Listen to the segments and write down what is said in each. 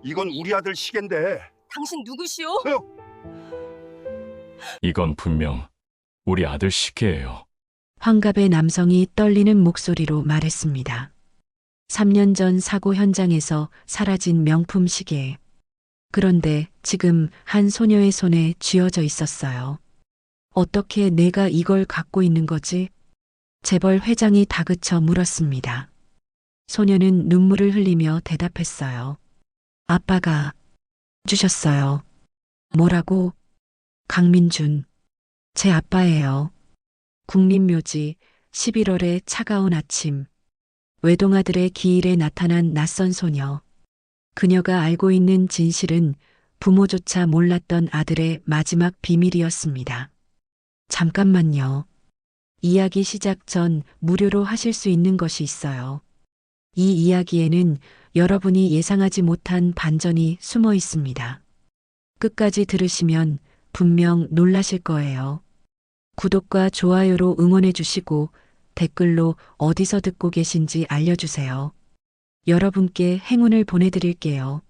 이건 우리 아들 시계인데. 당신 누구시오? 이건 분명 우리 아들 시계예요. 환갑의 남성이 떨리는 목소리로 말했습니다. 3년 전 사고 현장에서 사라진 명품 시계. 그런데 지금 한 소녀의 손에 쥐어져 있었어요. 어떻게 내가 이걸 갖고 있는 거지? 재벌 회장이 다그쳐 물었습니다. 소녀는 눈물을 흘리며 대답했어요. 아빠가 주셨어요. 뭐라고? 강민준. 제 아빠예요. 국립묘지 11월의 차가운 아침. 외동아들의 기일에 나타난 낯선 소녀. 그녀가 알고 있는 진실은 부모조차 몰랐던 아들의 마지막 비밀이었습니다. 잠깐만요. 이야기 시작 전 무료로 하실 수 있는 것이 있어요. 이 이야기에는 여러분이 예상하지 못한 반전이 숨어 있습니다. 끝까지 들으시면 분명 놀라실 거예요. 구독과 좋아요로 응원해 주시고 댓글로 어디서 듣고 계신지 알려주세요. 여러분께 행운을 보내드릴게요.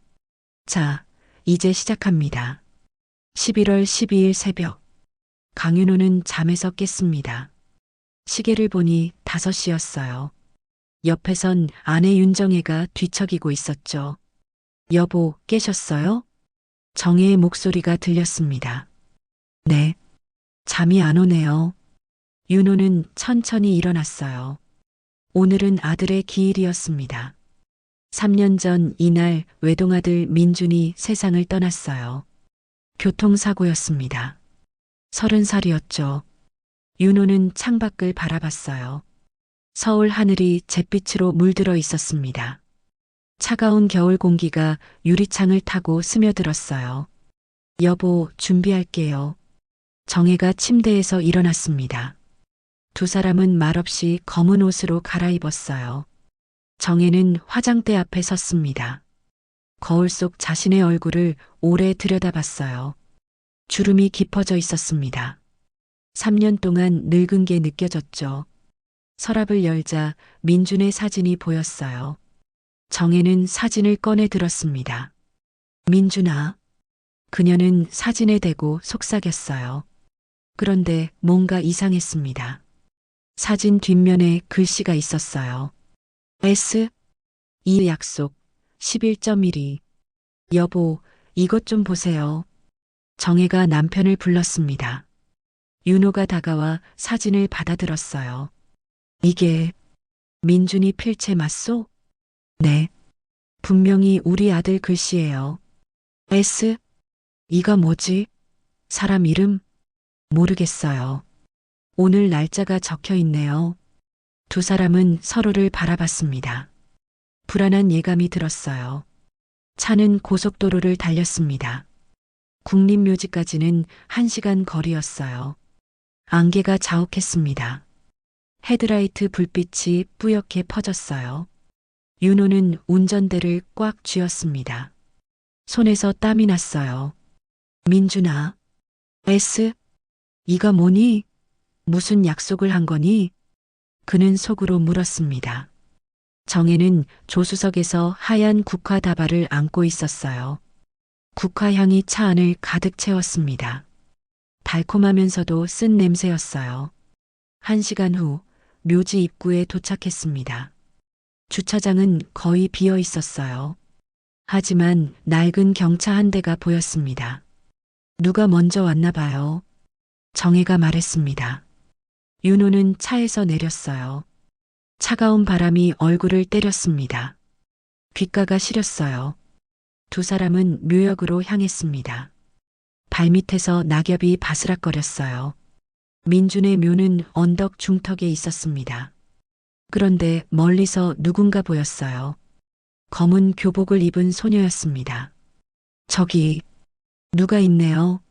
자, 이제 시작합니다. 11월 12일 새벽. 강윤호는 잠에서 깼습니다. 시계를 보니 5시였어요. 옆에선 아내 윤정혜가 뒤척이고 있었죠. 여보, 깨셨어요? 정혜의 목소리가 들렸습니다. 네. 잠이 안 오네요. 윤호는 천천히 일어났어요. 오늘은 아들의 기일이었습니다. 3년 전 이날 외동아들 민준이 세상을 떠났어요. 교통사고였습니다. 30살이었죠. 윤호는 창밖을 바라봤어요. 서울 하늘이 잿빛으로 물들어 있었습니다. 차가운 겨울 공기가 유리창을 타고 스며들었어요. 여보, 준비할게요. 정혜가 침대에서 일어났습니다. 두 사람은 말없이 검은 옷으로 갈아입었어요. 정혜는 화장대 앞에 섰습니다. 거울 속 자신의 얼굴을 오래 들여다봤어요. 주름이 깊어져 있었습니다. 3년 동안 늙은 게 느껴졌죠. 서랍을 열자 민준의 사진이 보였어요. 정혜는 사진을 꺼내 들었습니다. 민준아. 그녀는 사진에 대고 속삭였어요. 그런데 뭔가 이상했습니다. 사진 뒷면에 글씨가 있었어요. S. 이 약속 11.12. 여보, 이것 좀 보세요. 정혜가 남편을 불렀습니다. 윤호가 다가와 사진을 받아들었어요. 이게 민준이 필체 맞소? 네. 분명히 우리 아들 글씨예요. S. 이가 뭐지? 사람 이름? 모르겠어요. 오늘 날짜가 적혀 있네요. 두 사람은 서로를 바라봤습니다. 불안한 예감이 들었어요. 차는 고속도로를 달렸습니다. 국립묘지까지는 1시간 거리였어요. 안개가 자욱했습니다. 헤드라이트 불빛이 뿌옇게 퍼졌어요. 윤호는 운전대를 꽉 쥐었습니다. 손에서 땀이 났어요. 민준아. S. 이가 뭐니? 무슨 약속을 한 거니? 그는 속으로 물었습니다. 정혜는 조수석에서 하얀 국화 다발을 안고 있었어요. 국화향이 차 안을 가득 채웠습니다. 달콤하면서도 쓴 냄새였어요. 1시간 후 묘지 입구에 도착했습니다. 주차장은 거의 비어 있었어요. 하지만 낡은 경차 한 대가 보였습니다. 누가 먼저 왔나 봐요. 정혜가 말했습니다. 윤호는 차에서 내렸어요. 차가운 바람이 얼굴을 때렸습니다. 귓가가 시렸어요. 두 사람은 묘역으로 향했습니다. 발밑에서 낙엽이 바스락거렸어요. 민준의 묘는 언덕 중턱에 있었습니다. 그런데 멀리서 누군가 보였어요. 검은 교복을 입은 소녀였습니다. 저기 누가 있네요.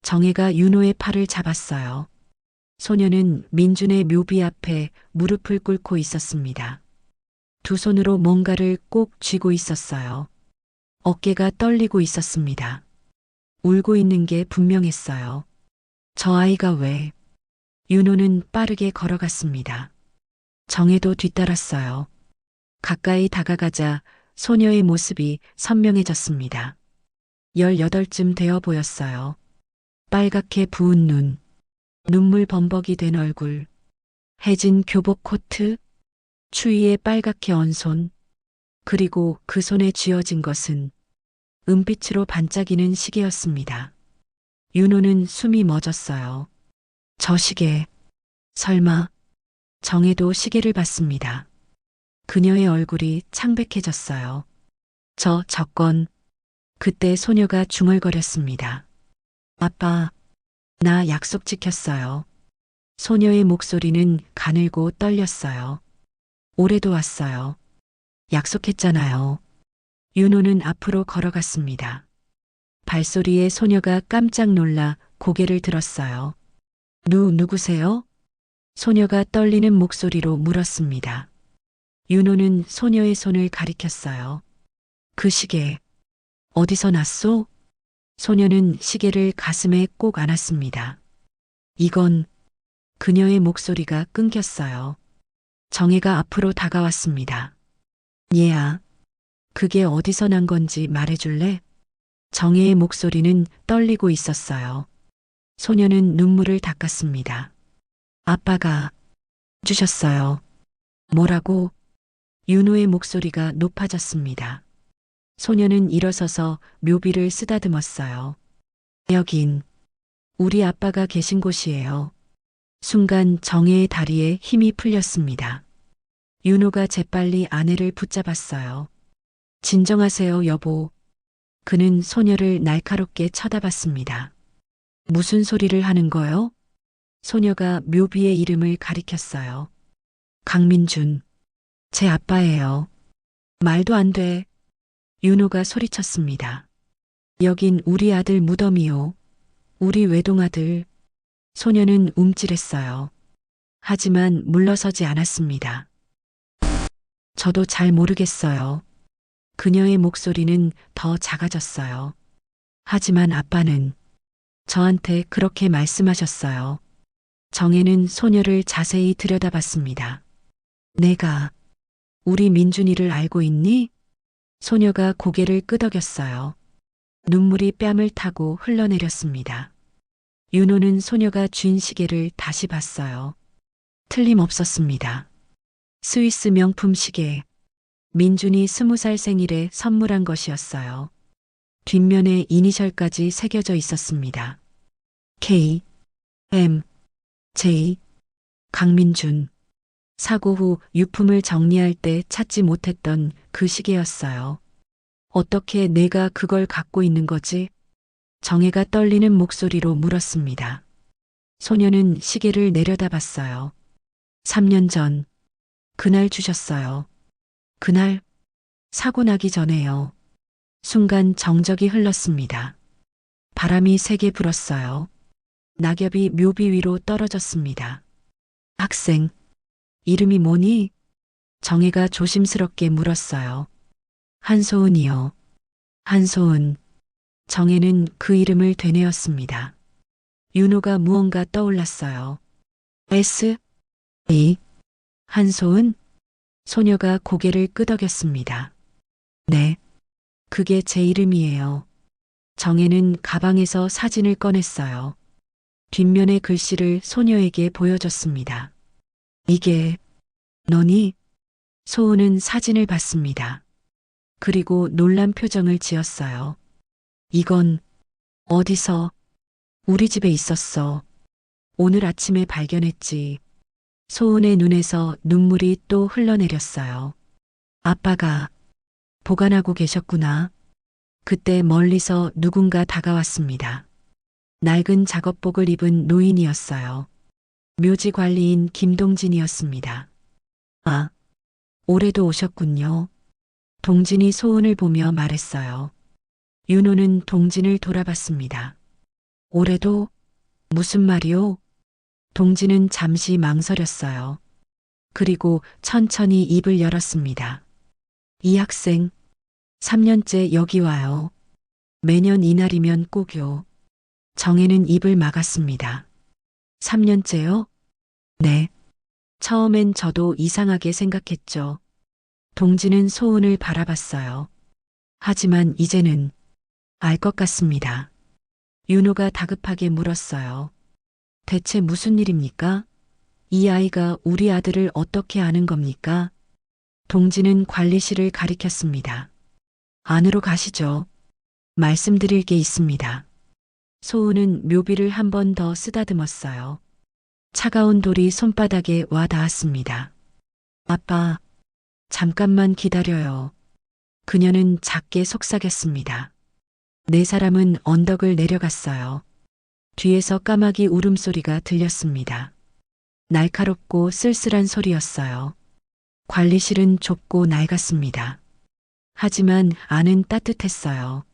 정혜가 윤호의 팔을 잡았어요. 소녀는 민준의 묘비 앞에 무릎을 꿇고 있었습니다. 두 손으로 뭔가를 꼭 쥐고 있었어요. 어깨가 떨리고 있었습니다. 울고 있는 게 분명했어요. 저 아이가 왜? 윤호는 빠르게 걸어갔습니다. 정혜도 뒤따랐어요. 가까이 다가가자 소녀의 모습이 선명해졌습니다. 18쯤 되어 보였어요. 빨갛게 부은 눈, 눈물 범벅이 된 얼굴, 해진 교복 코트, 추위에 빨갛게 언 손, 그리고 그 손에 쥐어진 것은 은빛으로 반짝이는 시계였습니다. 윤호는 숨이 멎었어요. 저 시계, 설마 정혜도 시계를 봤습니다. 그녀의 얼굴이 창백해졌어요. 저 저건, 그때 소녀가 중얼거렸습니다. 아빠, 나 약속 지켰어요. 소녀의 목소리는 가늘고 떨렸어요. 올해도 왔어요. 약속했잖아요. 윤호는 앞으로 걸어갔습니다. 발소리에 소녀가 깜짝 놀라 고개를 들었어요. 누구세요? 소녀가 떨리는 목소리로 물었습니다. 윤호는 소녀의 손을 가리켰어요. 그 시계, 어디서 났소? 소녀는 시계를 가슴에 꼭 안았습니다. 이건, 그녀의 목소리가 끊겼어요. 정혜가 앞으로 다가왔습니다. 얘야, 그게 어디서 난 건지 말해줄래? 정혜의 목소리는 떨리고 있었어요. 소녀는 눈물을 닦았습니다. 아빠가 주셨어요. 뭐라고? 윤호의 목소리가 높아졌습니다. 소녀는 일어서서 묘비를 쓰다듬었어요. 여긴 우리 아빠가 계신 곳이에요. 순간 정혜의 다리에 힘이 풀렸습니다. 윤호가 재빨리 아내를 붙잡았어요. 진정하세요, 여보. 그는 소녀를 날카롭게 쳐다봤습니다. 무슨 소리를 하는 거요? 소녀가 묘비의 이름을 가리켰어요. 강민준, 제 아빠예요. 말도 안 돼. 윤호가 소리쳤습니다. 여긴 우리 아들 무덤이요. 우리 외동아들. 소녀는 움찔했어요. 하지만 물러서지 않았습니다. 저도 잘 모르겠어요. 그녀의 목소리는 더 작아졌어요. 하지만 아빠는 저한테 그렇게 말씀하셨어요. 정혜는 소녀를 자세히 들여다봤습니다. 내가 우리 민준이를 알고 있니? 소녀가 고개를 끄덕였어요. 눈물이 뺨을 타고 흘러내렸습니다. 윤호는 소녀가 쥔 시계를 다시 봤어요. 틀림없었습니다. 스위스 명품 시계. 민준이 20살 생일에 선물한 것이었어요. 뒷면에 이니셜까지 새겨져 있었습니다. K, M, J, 강민준. 사고 후 유품을 정리할 때 찾지 못했던 그 시계였어요. 어떻게 내가 그걸 갖고 있는 거지? 정혜가 떨리는 목소리로 물었습니다. 소녀는 시계를 내려다봤어요. 3년 전, 그날 주셨어요. 그날, 사고 나기 전에요. 순간 정적이 흘렀습니다. 바람이 세게 불었어요. 낙엽이 묘비 위로 떨어졌습니다. 학생, 이름이 뭐니? 정혜가 조심스럽게 물었어요. 한소은이요. 한소은. 정혜는 그 이름을 되뇌었습니다. 윤호가 무언가 떠올랐어요. S, E, 한소은? 소녀가 고개를 끄덕였습니다. 네, 그게 제 이름이에요. 정혜는 가방에서 사진을 꺼냈어요. 뒷면의 글씨를 소녀에게 보여줬습니다. 이게 너니? 소은은 사진을 봤습니다. 그리고 놀란 표정을 지었어요. 이건 어디서? 우리 집에 있었어. 오늘 아침에 발견했지. 소은의 눈에서 눈물이 또 흘러내렸어요. 아빠가 보관하고 계셨구나. 그때 멀리서 누군가 다가왔습니다. 낡은 작업복을 입은 노인이었어요. 묘지 관리인 김동진이었습니다. 아, 올해도 오셨군요. 동진이 소은을 보며 말했어요. 윤호는 동진을 돌아봤습니다. 올해도? 무슨 말이요? 동진은 잠시 망설였어요. 그리고 천천히 입을 열었습니다. 이 학생, 3년째 여기 와요. 매년 이날이면 꼭요. 정혜는 입을 막았습니다. 3년째요? 네. 처음엔 저도 이상하게 생각했죠. 동지는 소은을 바라봤어요. 하지만 이제는 알 것 같습니다. 윤호가 다급하게 물었어요. 대체 무슨 일입니까? 이 아이가 우리 아들을 어떻게 아는 겁니까? 동지는 관리실을 가리켰습니다. 안으로 가시죠. 말씀드릴 게 있습니다. 소은은 묘비를 한 번 더 쓰다듬었어요. 차가운 돌이 손바닥에 와 닿았습니다. 아빠, 잠깐만 기다려요. 그녀는 작게 속삭였습니다. 네 사람은 언덕을 내려갔어요. 뒤에서 까마귀 울음소리가 들렸습니다. 날카롭고 쓸쓸한 소리였어요. 관리실은 좁고 낡았습니다. 하지만 안은 따뜻했어요.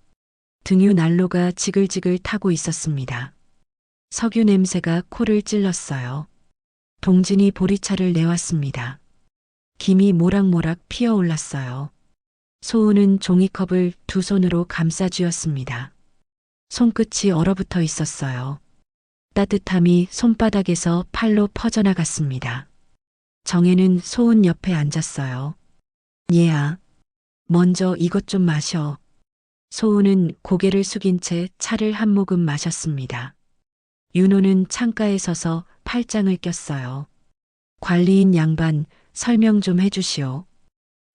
등유 난로가 지글지글 타고 있었습니다. 석유 냄새가 코를 찔렀어요. 동진이 보리차를 내왔습니다. 김이 모락모락 피어올랐어요. 소은은 종이컵을 두 손으로 감싸 쥐었습니다. 손끝이 얼어붙어 있었어요. 따뜻함이 손바닥에서 팔로 퍼져나갔습니다. 정혜는 소은 옆에 앉았어요. 얘야, 먼저 이것 좀 마셔. 소은은 고개를 숙인 채 차를 한 모금 마셨습니다. 윤호는 창가에 서서 팔짱을 꼈어요. 관리인 양반, 설명 좀 해주시오.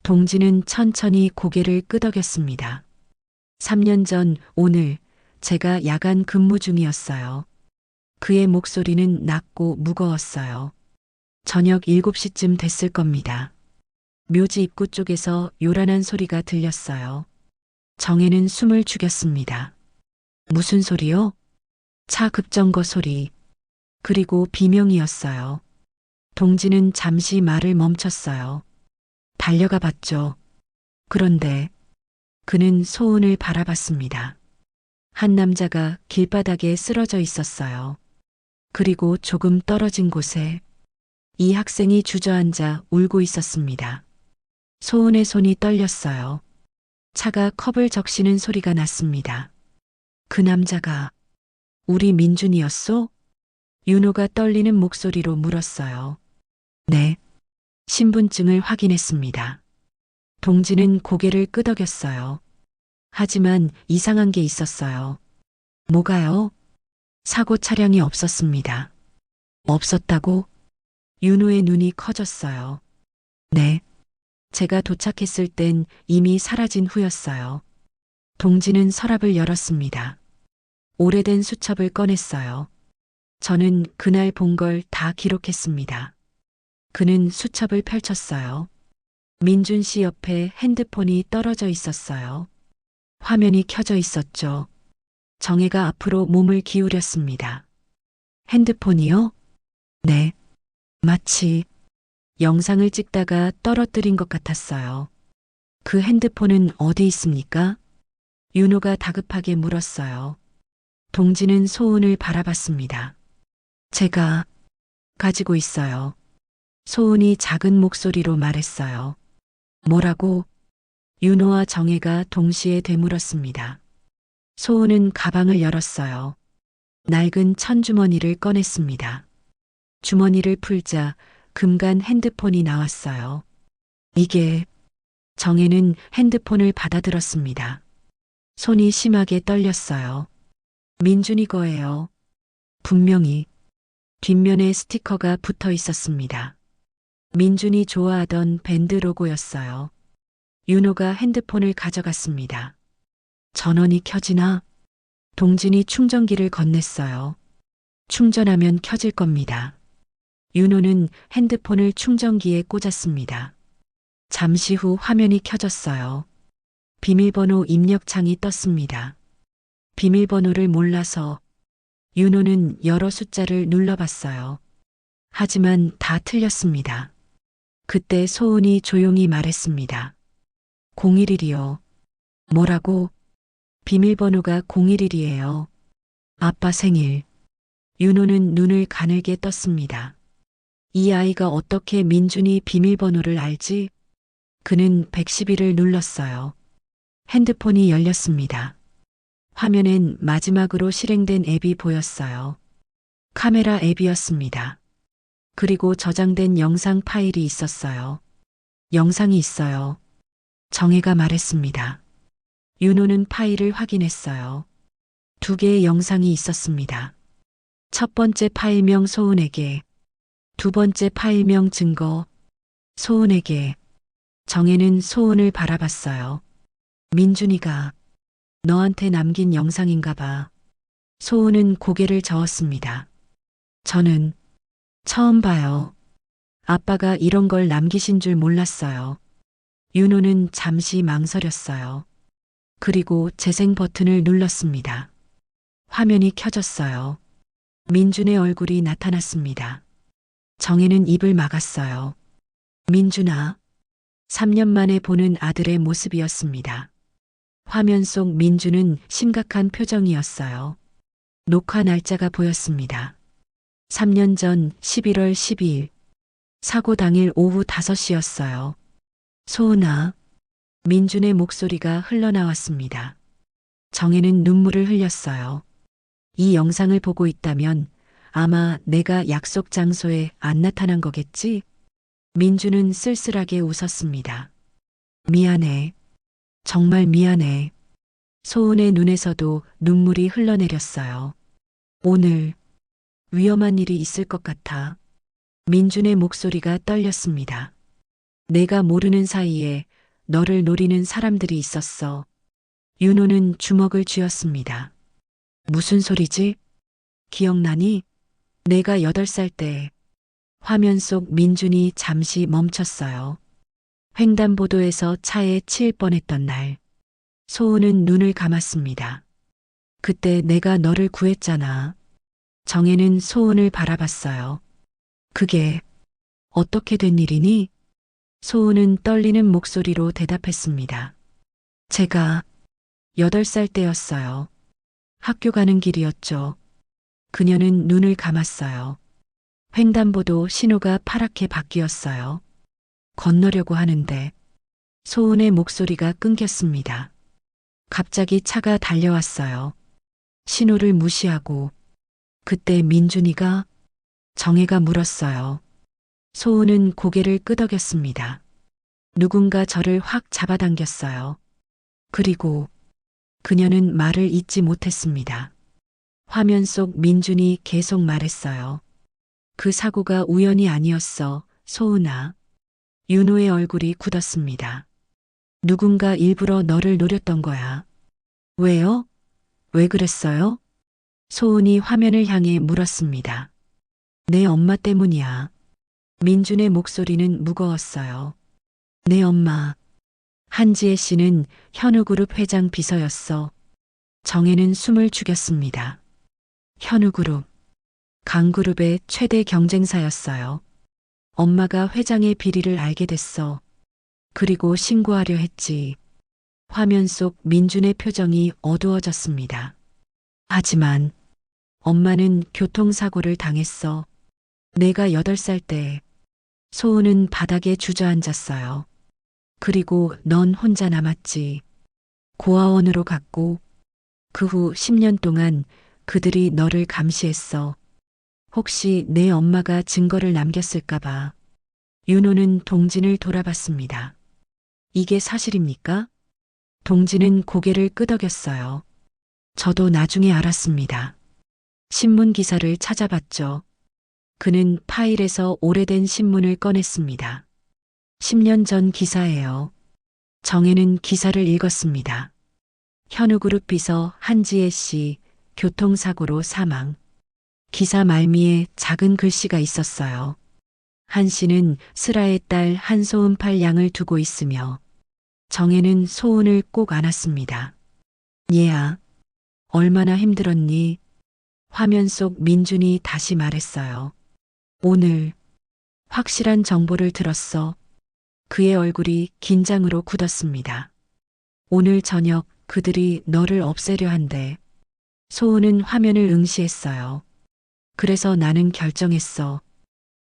동지는 천천히 고개를 끄덕였습니다. 3년 전 오늘 제가 야간 근무 중이었어요. 그의 목소리는 낮고 무거웠어요. 저녁 7시쯤 됐을 겁니다. 묘지 입구 쪽에서 요란한 소리가 들렸어요. 정혜는 숨을 죽였습니다. 무슨 소리요? 차 급정거 소리. 그리고 비명이었어요. 동지는 잠시 말을 멈췄어요. 달려가 봤죠. 그런데 그는 소은을 바라봤습니다. 한 남자가 길바닥에 쓰러져 있었어요. 그리고 조금 떨어진 곳에 이 학생이 주저앉아 울고 있었습니다. 소은의 손이 떨렸어요. 차가 컵을 적시는 소리가 났습니다. 그 남자가 우리 민준이었소? 윤호가 떨리는 목소리로 물었어요. 네. 신분증을 확인했습니다. 동지는 고개를 끄덕였어요. 하지만 이상한 게 있었어요. 뭐가요? 사고 차량이 없었습니다. 없었다고? 윤호의 눈이 커졌어요. 네. 제가 도착했을 땐 이미 사라진 후였어요. 동지는 서랍을 열었습니다. 오래된 수첩을 꺼냈어요. 저는 그날 본 걸 다 기록했습니다. 그는 수첩을 펼쳤어요. 민준 씨 옆에 핸드폰이 떨어져 있었어요. 화면이 켜져 있었죠. 정혜가 앞으로 몸을 기울였습니다. 핸드폰이요? 네. 마치 영상을 찍다가 떨어뜨린 것 같았어요. 그 핸드폰은 어디 있습니까? 윤호가 다급하게 물었어요. 동지는 소은을 바라봤습니다. 제가 가지고 있어요. 소은이 작은 목소리로 말했어요. 뭐라고? 윤호와 정혜가 동시에 되물었습니다. 소은은 가방을 열었어요. 낡은 천주머니를 꺼냈습니다. 주머니를 풀자 금간 핸드폰이 나왔어요. 이게 정혜는 핸드폰을 받아들었습니다. 손이 심하게 떨렸어요. 민준이 거예요. 분명히 뒷면에 스티커가 붙어 있었습니다. 민준이 좋아하던 밴드 로고였어요. 윤호가 핸드폰을 가져갔습니다. 전원이 켜지나? 동진이 충전기를 건넸어요. 충전하면 켜질 겁니다. 윤호는 핸드폰을 충전기에 꽂았습니다. 잠시 후 화면이 켜졌어요. 비밀번호 입력창이 떴습니다. 비밀번호를 몰라서 윤호는 여러 숫자를 눌러봤어요. 하지만 다 틀렸습니다. 그때 소은이 조용히 말했습니다. 011이요. 뭐라고? 비밀번호가 011이에요. 아빠 생일. 윤호는 눈을 가늘게 떴습니다. 이 아이가 어떻게 민준이 비밀번호를 알지? 그는 111을 눌렀어요. 핸드폰이 열렸습니다. 화면엔 마지막으로 실행된 앱이 보였어요. 카메라 앱이었습니다. 그리고 저장된 영상 파일이 있었어요. 영상이 있어요. 정혜가 말했습니다. 윤호는 파일을 확인했어요. 두 개의 영상이 있었습니다. 첫 번째 파일명 소은에게, 두 번째 파일명 증거 소은에게. 정혜는 소은을 바라봤어요. 민준이가 너한테 남긴 영상인가 봐. 소은은 고개를 저었습니다. 저는 처음 봐요. 아빠가 이런 걸 남기신 줄 몰랐어요. 윤호는 잠시 망설였어요. 그리고 재생 버튼을 눌렀습니다. 화면이 켜졌어요. 민준의 얼굴이 나타났습니다. 정혜는 입을 막았어요. 민준아. 3년 만에 보는 아들의 모습이었습니다. 화면 속 민준은 심각한 표정이었어요. 녹화 날짜가 보였습니다. 3년 전 11월 12일. 사고 당일 오후 5시였어요. 소은아. 민준의 목소리가 흘러나왔습니다. 정혜는 눈물을 흘렸어요. 이 영상을 보고 있다면 아마 내가 약속 장소에 안 나타난 거겠지? 민준은 쓸쓸하게 웃었습니다. 미안해. 정말 미안해. 소은의 눈에서도 눈물이 흘러내렸어요. 오늘 위험한 일이 있을 것 같아. 민준의 목소리가 떨렸습니다. 내가 모르는 사이에 너를 노리는 사람들이 있었어. 윤호는 주먹을 쥐었습니다. 무슨 소리지? 기억나니? 내가 8살 때. 화면 속 민준이 잠시 멈췄어요. 횡단보도에서 차에 치일 뻔했던 날. 소은은 눈을 감았습니다. 그때 내가 너를 구했잖아. 정혜는 소은을 바라봤어요. 그게 어떻게 된 일이니? 소은은 떨리는 목소리로 대답했습니다. 제가 8살 때였어요. 학교 가는 길이었죠. 그녀는 눈을 감았어요. 횡단보도 신호가 파랗게 바뀌었어요. 건너려고 하는데 소은의 목소리가 끊겼습니다. 갑자기 차가 달려왔어요. 신호를 무시하고. 그때 민준이가, 정혜가 물었어요. 소은은 고개를 끄덕였습니다. 누군가 저를 확 잡아당겼어요. 그리고 그녀는 말을 잇지 못했습니다. 화면 속 민준이 계속 말했어요. 그 사고가 우연이 아니었어, 소은아. 윤호의 얼굴이 굳었습니다. 누군가 일부러 너를 노렸던 거야. 왜요? 왜 그랬어요? 소은이 화면을 향해 물었습니다. 내 엄마 때문이야. 민준의 목소리는 무거웠어요. 내 엄마. 한지혜 씨는 현우그룹 회장 비서였어. 정혜는 숨을 죽였습니다. 현우그룹. 강그룹의 최대 경쟁사였어요. 엄마가 회장의 비리를 알게 됐어. 그리고 신고하려 했지. 화면 속 민준의 표정이 어두워졌습니다. 하지만 엄마는 교통사고를 당했어. 내가 8살 때. 소은은 바닥에 주저앉았어요. 그리고 넌 혼자 남았지. 고아원으로 갔고 그 후 10년 동안 그들이 너를 감시했어. 혹시 내 엄마가 증거를 남겼을까봐. 윤호는 동진을 돌아봤습니다. 이게 사실입니까? 동진은 고개를 끄덕였어요. 저도 나중에 알았습니다. 신문 기사를 찾아봤죠. 그는 파일에서 오래된 신문을 꺼냈습니다. 10년 전 기사예요. 정혜는 기사를 읽었습니다. 현우그룹 비서 한지혜 씨 교통사고로 사망. 기사 말미에 작은 글씨가 있었어요. 한 씨는 슬아의 딸 한소은 팔 양을 두고 있으며 정혜는 소은을 꼭 안았습니다. 얘야, 얼마나 힘들었니? 화면 속 민준이 다시 말했어요. 오늘 확실한 정보를 들었어. 그의 얼굴이 긴장으로 굳었습니다. 오늘 저녁 그들이 너를 없애려 한대. 소은은 화면을 응시했어요. 그래서 나는 결정했어.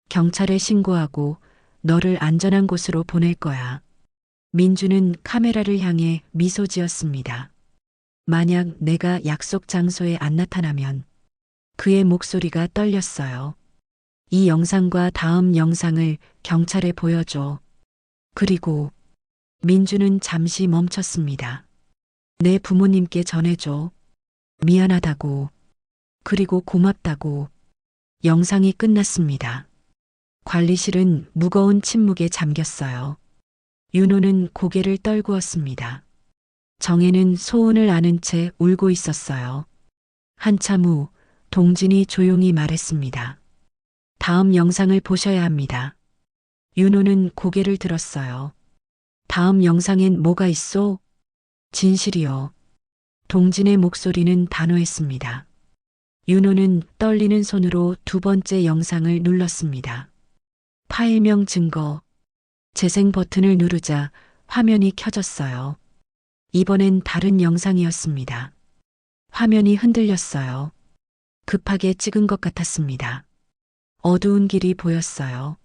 경찰에 신고하고 너를 안전한 곳으로 보낼 거야. 민주는 카메라를 향해 미소 지었습니다. 만약 내가 약속 장소에 안 나타나면. 그의 목소리가 떨렸어요. 이 영상과 다음 영상을 경찰에 보여줘. 그리고 민주는 잠시 멈췄습니다. 내 부모님께 전해줘. 미안하다고. 그리고 고맙다고. 영상이 끝났습니다. 관리실은 무거운 침묵에 잠겼어요. 윤호는 고개를 떨구었습니다. 정혜는 소원을 아는 채 울고 있었어요. 한참 후 동진이 조용히 말했습니다. 다음 영상을 보셔야 합니다. 윤호는 고개를 들었어요. 다음 영상엔 뭐가 있어? 진실이요. 동진의 목소리는 단호했습니다. 윤호는 떨리는 손으로 두 번째 영상을 눌렀습니다. 파일명 증거. 재생 버튼을 누르자 화면이 켜졌어요. 이번엔 다른 영상이었습니다. 화면이 흔들렸어요. 급하게 찍은 것 같았습니다. 어두운 길이 보였어요.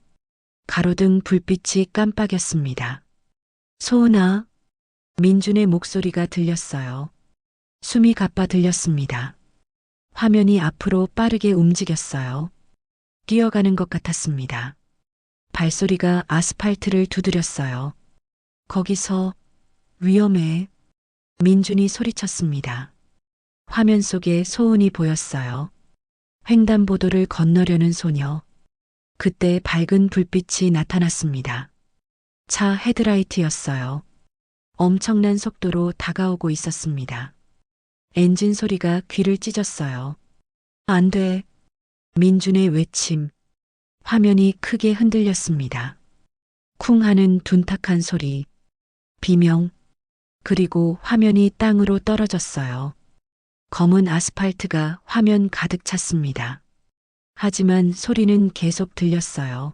가로등 불빛이 깜빡였습니다. 소은아. 민준의 목소리가 들렸어요. 숨이 가빠 들렸습니다. 화면이 앞으로 빠르게 움직였어요. 뛰어가는 것 같았습니다. 발소리가 아스팔트를 두드렸어요. 거기서 위험해. 민준이 소리쳤습니다. 화면 속에 소은이 보였어요. 횡단보도를 건너려는 소녀. 그때 밝은 불빛이 나타났습니다. 차 헤드라이트였어요. 엄청난 속도로 다가오고 있었습니다. 엔진 소리가 귀를 찢었어요. 안 돼. 민준의 외침. 화면이 크게 흔들렸습니다. 쿵 하는 둔탁한 소리. 비명. 그리고 화면이 땅으로 떨어졌어요. 검은 아스팔트가 화면 가득 찼습니다. 하지만 소리는 계속 들렸어요.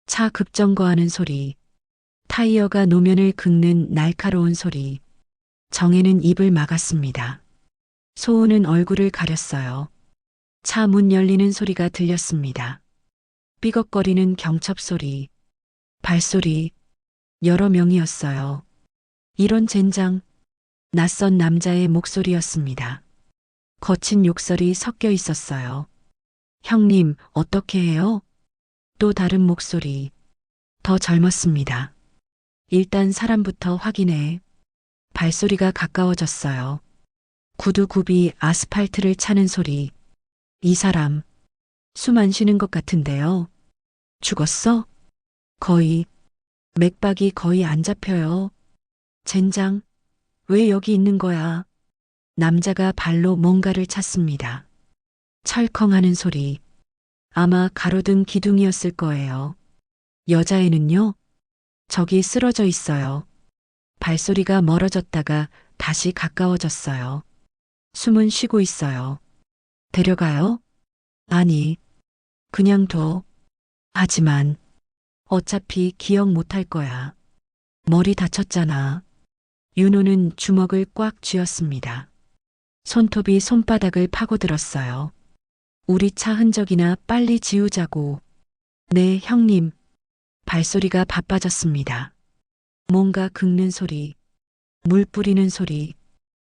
차 급정거하는 소리. 타이어가 노면을 긁는 날카로운 소리. 정혜는 입을 막았습니다. 소은은 얼굴을 가렸어요. 차 문 열리는 소리가 들렸습니다. 삐걱거리는 경첩 소리. 발소리. 여러 명이었어요. 이런 젠장. 낯선 남자의 목소리였습니다. 거친 욕설이 섞여 있었어요. 형님, 어떻게 해요? 또 다른 목소리. 더 젊었습니다. 일단 사람부터 확인해. 발소리가 가까워졌어요. 구두굽이 아스팔트를 차는 소리. 이 사람, 숨 안 쉬는 것 같은데요. 죽었어? 거의. 맥박이 거의 안 잡혀요. 젠장, 왜 여기 있는 거야? 남자가 발로 뭔가를 찼습니다. 철컹하는 소리. 아마 가로등 기둥이었을 거예요. 여자애는요? 저기 쓰러져 있어요. 발소리가 멀어졌다가 다시 가까워졌어요. 숨은 쉬고 있어요. 데려가요? 아니, 그냥 둬. 하지만 어차피 기억 못할 거야. 머리 다쳤잖아. 윤호는 주먹을 꽉 쥐었습니다. 손톱이 손바닥을 파고들었어요. 우리 차 흔적이나 빨리 지우자고. 네, 형님. 발소리가 바빠졌습니다. 뭔가 긁는 소리, 물 뿌리는 소리.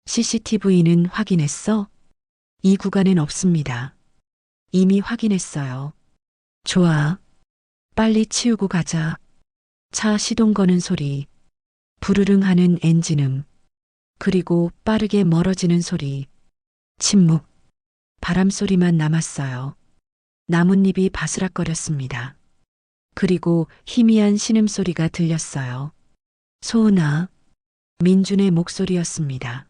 CCTV는 확인했어? 이 구간엔 없습니다. 이미 확인했어요. 좋아. 빨리 치우고 가자. 차 시동 거는 소리, 부르릉 하는 엔진음, 그리고 빠르게 멀어지는 소리. 침묵. 바람 소리만 남았어요. 나뭇잎이 바스락거렸습니다. 그리고 희미한 신음소리가 들렸어요. 소은아. 민준의 목소리였습니다.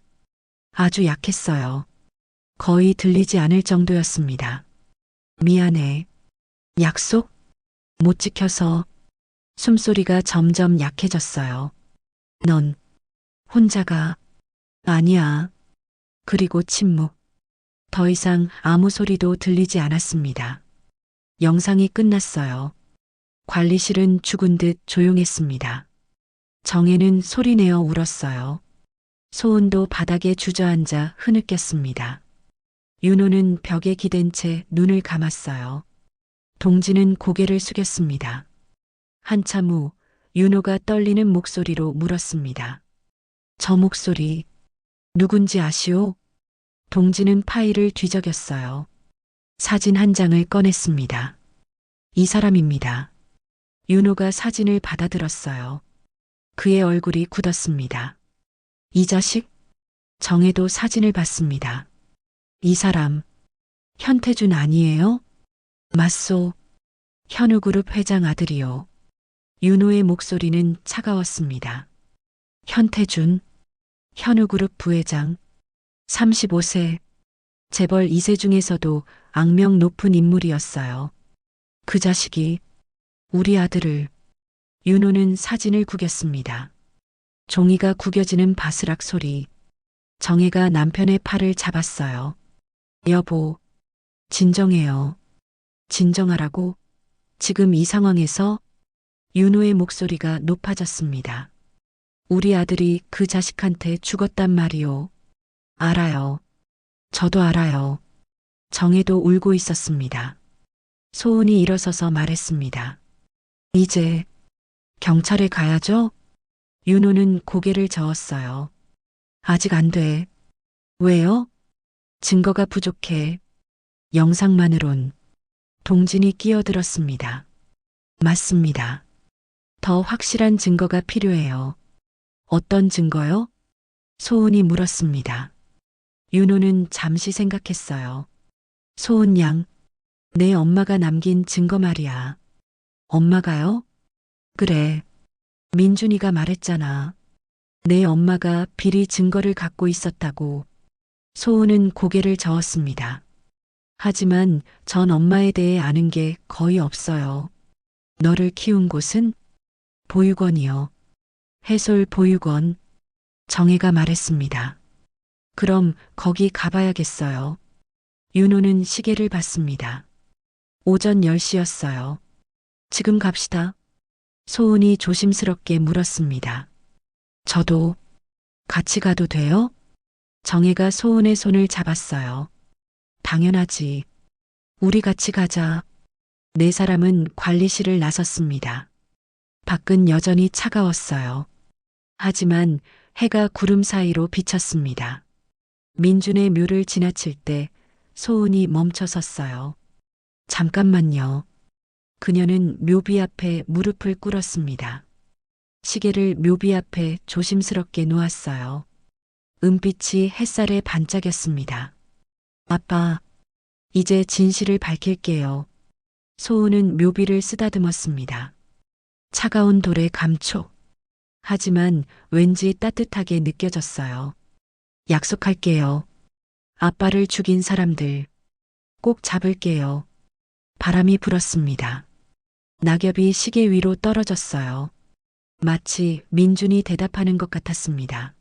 아주 약했어요. 거의 들리지 않을 정도였습니다. 미안해. 약속? 못 지켜서. 숨소리가 점점 약해졌어요. 넌 혼자가. 아니야. 그리고 침묵. 더 이상 아무 소리도 들리지 않았습니다. 영상이 끝났어요. 관리실은 죽은 듯 조용했습니다. 정혜는 소리내어 울었어요. 소은도 바닥에 주저앉아 흐느꼈습니다. 윤호는 벽에 기댄 채 눈을 감았어요. 동진은 고개를 숙였습니다. 한참 후 윤호가 떨리는 목소리로 물었습니다. 저 목소리 누군지 아시오? 동진은 파일을 뒤적였어요. 사진 한 장을 꺼냈습니다. 이 사람입니다. 윤호가 사진을 받아들었어요. 그의 얼굴이 굳었습니다. 이 자식? 정혜도 사진을 봤습니다. 이 사람, 현태준 아니에요? 맞소. 현우그룹 회장 아들이요. 윤호의 목소리는 차가웠습니다. 현태준, 현우그룹 부회장, 35세, 재벌 2세 중에서도 악명 높은 인물이었어요. 그 자식이 우리 아들을. 윤호는 사진을 구겼습니다. 종이가 구겨지는 바스락 소리. 정혜가 남편의 팔을 잡았어요. 여보, 진정해요. 진정하라고. 지금 이 상황에서. 윤호의 목소리가 높아졌습니다. 우리 아들이 그 자식한테 죽었단 말이오. 알아요. 저도 알아요. 정혜도 울고 있었습니다. 소은이 일어서서 말했습니다. 이제 경찰에 가야죠? 윤호는 고개를 저었어요. 아직 안 돼. 왜요? 증거가 부족해. 영상만으론. 동진이 끼어들었습니다. 맞습니다. 더 확실한 증거가 필요해요. 어떤 증거요? 소은이 물었습니다. 윤호는 잠시 생각했어요. 소은 양, 내 엄마가 남긴 증거 말이야. 엄마가요? 그래. 민준이가 말했잖아. 내 엄마가 비리 증거를 갖고 있었다고. 소은은 고개를 저었습니다. 하지만 전 엄마에 대해 아는 게 거의 없어요. 너를 키운 곳은? 보육원이요. 해솔 보육원. 정혜가 말했습니다. 그럼 거기 가봐야겠어요. 윤호는 시계를 봤습니다. 오전 10시였어요. 지금 갑시다. 소은이 조심스럽게 물었습니다. 저도 같이 가도 돼요? 정혜가 소은의 손을 잡았어요. 당연하지. 우리 같이 가자. 네 사람은 관리실을 나섰습니다. 밖은 여전히 차가웠어요. 하지만 해가 구름 사이로 비쳤습니다. 민준의 묘를 지나칠 때 소은이 멈춰 섰어요. 잠깐만요. 그녀는 묘비 앞에 무릎을 꿇었습니다. 시계를 묘비 앞에 조심스럽게 놓았어요. 은빛이 햇살에 반짝였습니다. 아빠, 이제 진실을 밝힐게요. 소은은 묘비를 쓰다듬었습니다. 차가운 돌의 감촉. 하지만 왠지 따뜻하게 느껴졌어요. 약속할게요. 아빠를 죽인 사람들 꼭 잡을게요. 바람이 불었습니다. 낙엽이 시계 위로 떨어졌어요. 마치 민준이 대답하는 것 같았습니다.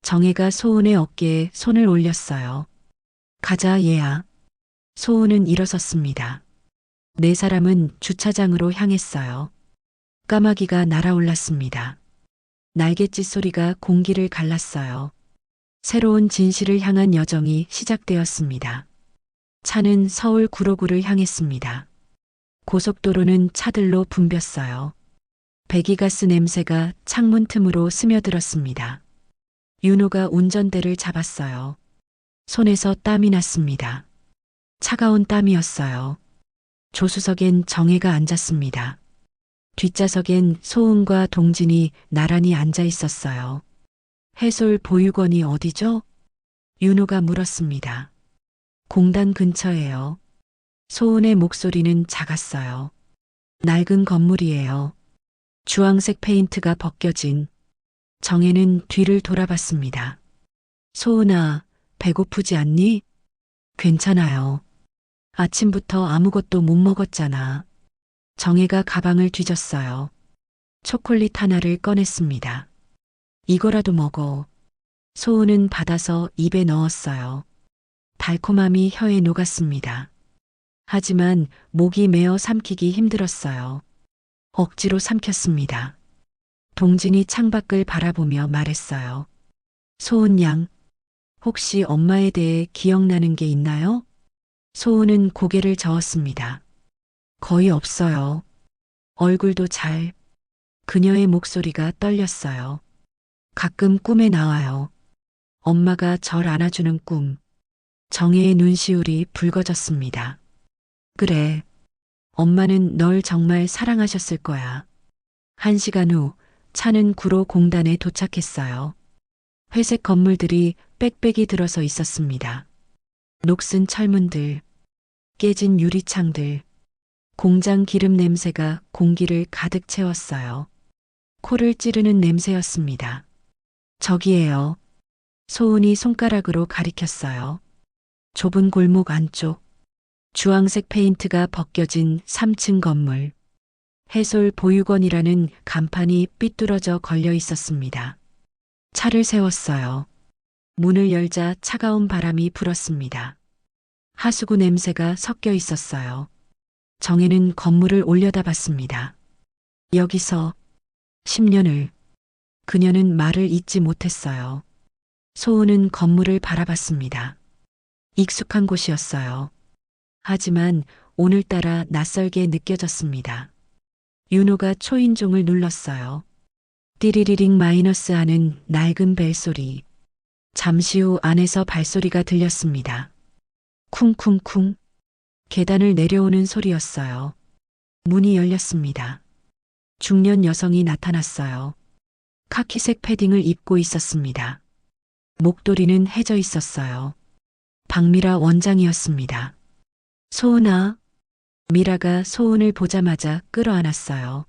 정혜가 소은의 어깨에 손을 올렸어요. 가자, 얘야. 소은은 일어섰습니다. 네 사람은 주차장으로 향했어요. 까마귀가 날아올랐습니다. 날갯짓 소리가 공기를 갈랐어요. 새로운 진실을 향한 여정이 시작되었습니다. 차는 서울 구로구를 향했습니다. 고속도로는 차들로 붐볐어요. 배기가스 냄새가 창문 틈으로 스며들었습니다. 윤호가 운전대를 잡았어요. 손에서 땀이 났습니다. 차가운 땀이었어요. 조수석엔 정혜가 앉았습니다. 뒷좌석엔 소은과 동진이 나란히 앉아 있었어요. 해솔 보육원이 어디죠? 윤호가 물었습니다. 공단 근처예요. 소은의 목소리는 작았어요. 낡은 건물이에요. 주황색 페인트가 벗겨진. 정혜는 뒤를 돌아봤습니다. 소은아, 배고프지 않니? 괜찮아요. 아침부터 아무것도 못 먹었잖아. 정혜가 가방을 뒤졌어요. 초콜릿 하나를 꺼냈습니다. 이거라도 먹어. 소은은 받아서 입에 넣었어요. 달콤함이 혀에 녹았습니다. 하지만 목이 메어 삼키기 힘들었어요. 억지로 삼켰습니다. 동진이 창밖을 바라보며 말했어요. 소은 양, 혹시 엄마에 대해 기억나는 게 있나요? 소은은 고개를 저었습니다. 거의 없어요. 얼굴도 잘. 그녀의 목소리가 떨렸어요. 가끔 꿈에 나와요. 엄마가 절 안아주는 꿈. 정혜의 눈시울이 붉어졌습니다. 그래. 엄마는 널 정말 사랑하셨을 거야. 1시간 후 차는 구로 공단에 도착했어요. 회색 건물들이 빽빽이 들어서 있었습니다. 녹슨 철문들, 깨진 유리창들, 공장 기름 냄새가 공기를 가득 채웠어요. 코를 찌르는 냄새였습니다. 저기에요. 소은이 손가락으로 가리켰어요. 좁은 골목 안쪽, 주황색 페인트가 벗겨진 3층 건물, 해솔 보육원이라는 간판이 삐뚤어져 걸려 있었습니다. 차를 세웠어요. 문을 열자 차가운 바람이 불었습니다. 하수구 냄새가 섞여 있었어요. 정혜는 건물을 올려다봤습니다. 여기서 10년을 그녀는 말을 잇지 못했어요. 소은은 건물을 바라봤습니다. 익숙한 곳이었어요. 하지만 오늘따라 낯설게 느껴졌습니다. 윤호가 초인종을 눌렀어요. 띠리리링 마이너스 하는 낡은 벨소리. 잠시 후 안에서 발소리가 들렸습니다. 쿵쿵쿵. 계단을 내려오는 소리였어요. 문이 열렸습니다. 중년 여성이 나타났어요. 카키색 패딩을 입고 있었습니다. 목도리는 해져 있었어요. 박미라 원장이었습니다. 소은아. 미라가 소은을 보자마자 끌어안았어요.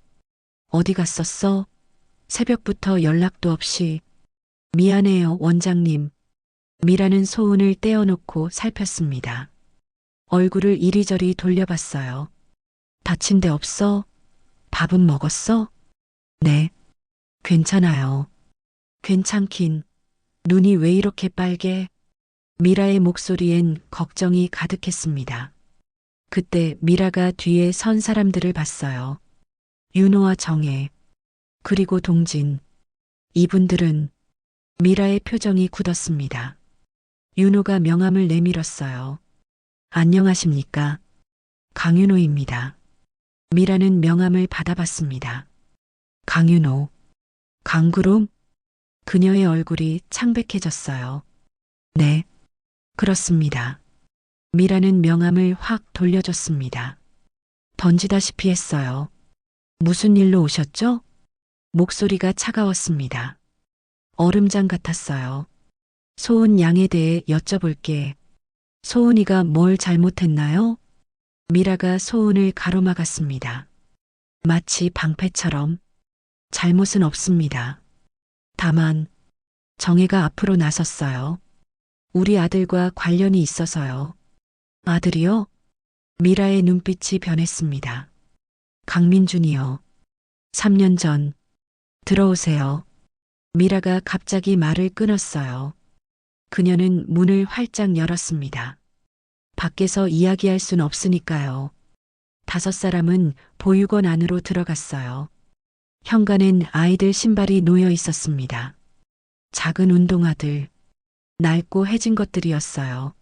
어디 갔었어? 새벽부터 연락도 없이. 미안해요, 원장님. 미라는 소은을 떼어놓고 살폈습니다. 얼굴을 이리저리 돌려봤어요. 다친 데 없어? 밥은 먹었어? 네. 괜찮아요. 괜찮긴. 눈이 왜 이렇게 빨개? 미라의 목소리엔 걱정이 가득했습니다. 그때 미라가 뒤에 선 사람들을 봤어요. 윤호와 정혜, 그리고 동진. 이분들은 미라의 표정이 굳었습니다. 윤호가 명함을 내밀었어요. 안녕하십니까? 강윤호입니다. 미라는 명함을 받아봤습니다. 강윤호. 강구름? 그녀의 얼굴이 창백해졌어요. 네, 그렇습니다. 미라는 명함을 확 돌려줬습니다. 던지다시피 했어요. 무슨 일로 오셨죠? 목소리가 차가웠습니다. 얼음장 같았어요. 소은 양에 대해 여쭤볼게. 소은이가 뭘 잘못했나요? 미라가 소은을 가로막았습니다. 마치 방패처럼. 잘못은 없습니다. 다만 정혜가 앞으로 나섰어요. 우리 아들과 관련이 있어서요. 아들이요? 미라의 눈빛이 변했습니다. 강민준이요. 3년 전. 들어오세요. 미라가 갑자기 말을 끊었어요. 그녀는 문을 활짝 열었습니다. 밖에서 이야기할 순 없으니까요. 5사람은 보육원 안으로 들어갔어요. 현관엔 아이들 신발이 놓여 있었습니다. 작은 운동화들, 낡고 해진 것들이었어요.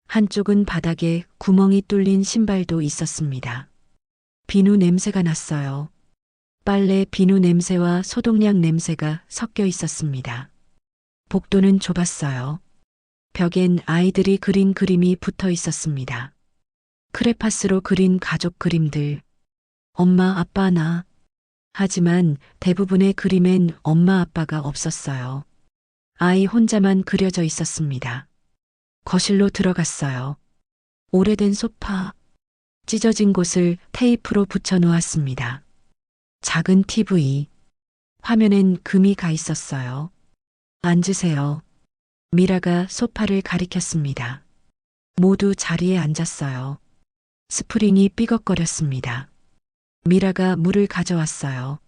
한쪽은 바닥에 구멍이 뚫린 신발도 있었습니다. 비누 냄새가 났어요. 빨래 비누 냄새와 소독약 냄새가 섞여 있었습니다. 복도는 좁았어요. 벽엔 아이들이 그린 그림이 붙어 있었습니다. 크레파스로 그린 가족 그림들. 엄마, 아빠, 나. 하지만 대부분의 그림엔 엄마, 아빠가 없었어요. 아이 혼자만 그려져 있었습니다. 거실로 들어갔어요. 오래된 소파, 찢어진 곳을 테이프로 붙여 놓았습니다. 작은 TV, 화면엔 금이 가 있었어요. 앉으세요. 미라가 소파를 가리켰습니다. 모두 자리에 앉았어요. 스프링이 삐걱거렸습니다. 미라가 물을 가져왔어요.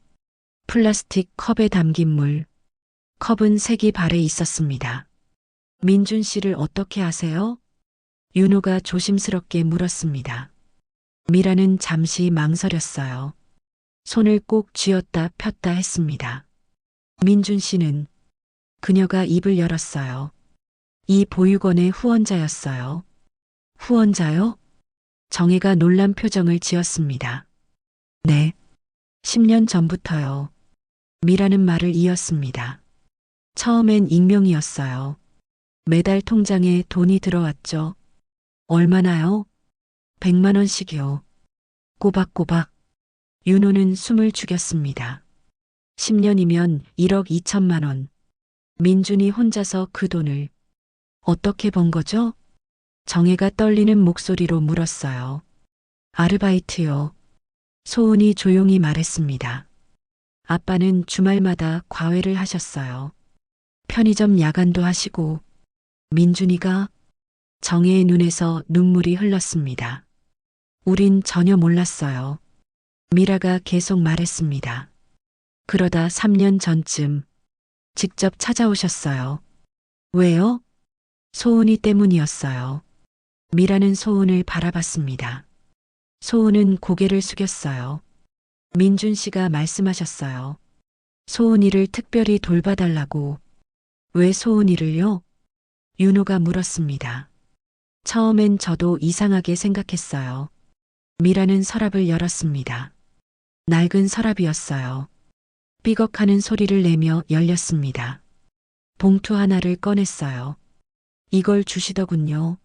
플라스틱 컵에 담긴 물. 컵은 색이 발에 있었습니다. 민준 씨를 어떻게 아세요? 윤호가 조심스럽게 물었습니다. 미라는 잠시 망설였어요. 손을 꼭 쥐었다 폈다 했습니다. 민준 씨는 그녀가 입을 열었어요. 이 보육원의 후원자였어요. 후원자요? 정혜가 놀란 표정을 지었습니다. 네, 10년 전부터요. 미라는 말을 이었습니다. 처음엔 익명이었어요. 매달 통장에 돈이 들어왔죠. 얼마나요? 100만 원씩이요. 꼬박꼬박. 윤호는 숨을 죽였습니다. 10년이면 1억 2천만 원. 민준이 혼자서 그 돈을 어떻게 번 거죠? 정혜가 떨리는 목소리로 물었어요. 아르바이트요. 소은이 조용히 말했습니다. 아빠는 주말마다 과외를 하셨어요. 편의점 야간도 하시고. 민준이가 정혜의 눈에서 눈물이 흘렀습니다. 우린 전혀 몰랐어요. 미라가 계속 말했습니다. 그러다 3년 전쯤 직접 찾아오셨어요. 왜요? 소은이 때문이었어요. 미라는 소은을 바라봤습니다. 소은은 고개를 숙였어요. 민준 씨가 말씀하셨어요. 소은이를 특별히 돌봐달라고. 왜 소은이를요? 윤호가 물었습니다. 처음엔 저도 이상하게 생각했어요. 미라는 서랍을 열었습니다. 낡은 서랍이었어요. 삐걱하는 소리를 내며 열렸습니다. 봉투 하나를 꺼냈어요. 이걸 주시더군요.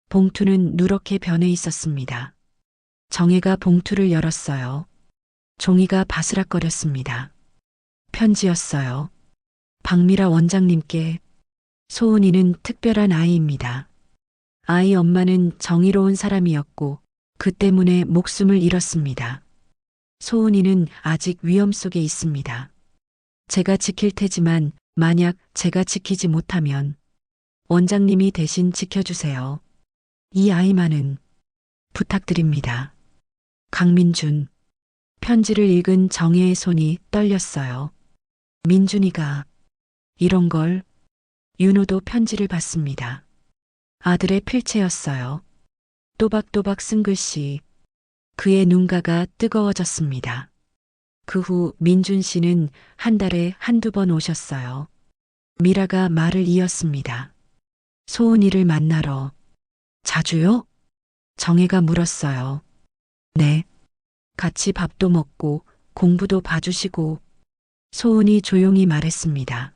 봉투는 누렇게 변해 있었습니다. 정혜가 봉투를 열었어요. 종이가 바스락거렸습니다. 편지였어요. 박미라 원장님께. 소은이는 특별한 아이입니다. 아이 엄마는 정의로운 사람이었고 그 때문에 목숨을 잃었습니다. 소은이는 아직 위험 속에 있습니다. 제가 지킬 테지만 만약 제가 지키지 못하면 원장님이 대신 지켜주세요. 이 아이만은 부탁드립니다. 강민준. 편지를 읽은 정혜의 손이 떨렸어요. 민준이가 이런 걸. 윤호도 편지를 받습니다. 아들의 필체였어요. 또박또박 쓴 글씨. 그의 눈가가 뜨거워졌습니다. 그 후 민준 씨는 한 달에 한두 번 오셨어요. 미라가 말을 이었습니다. 소은이를 만나러. 자주요? 정혜가 물었어요. 네. 같이 밥도 먹고 공부도 봐주시고. 소은이 조용히 말했습니다.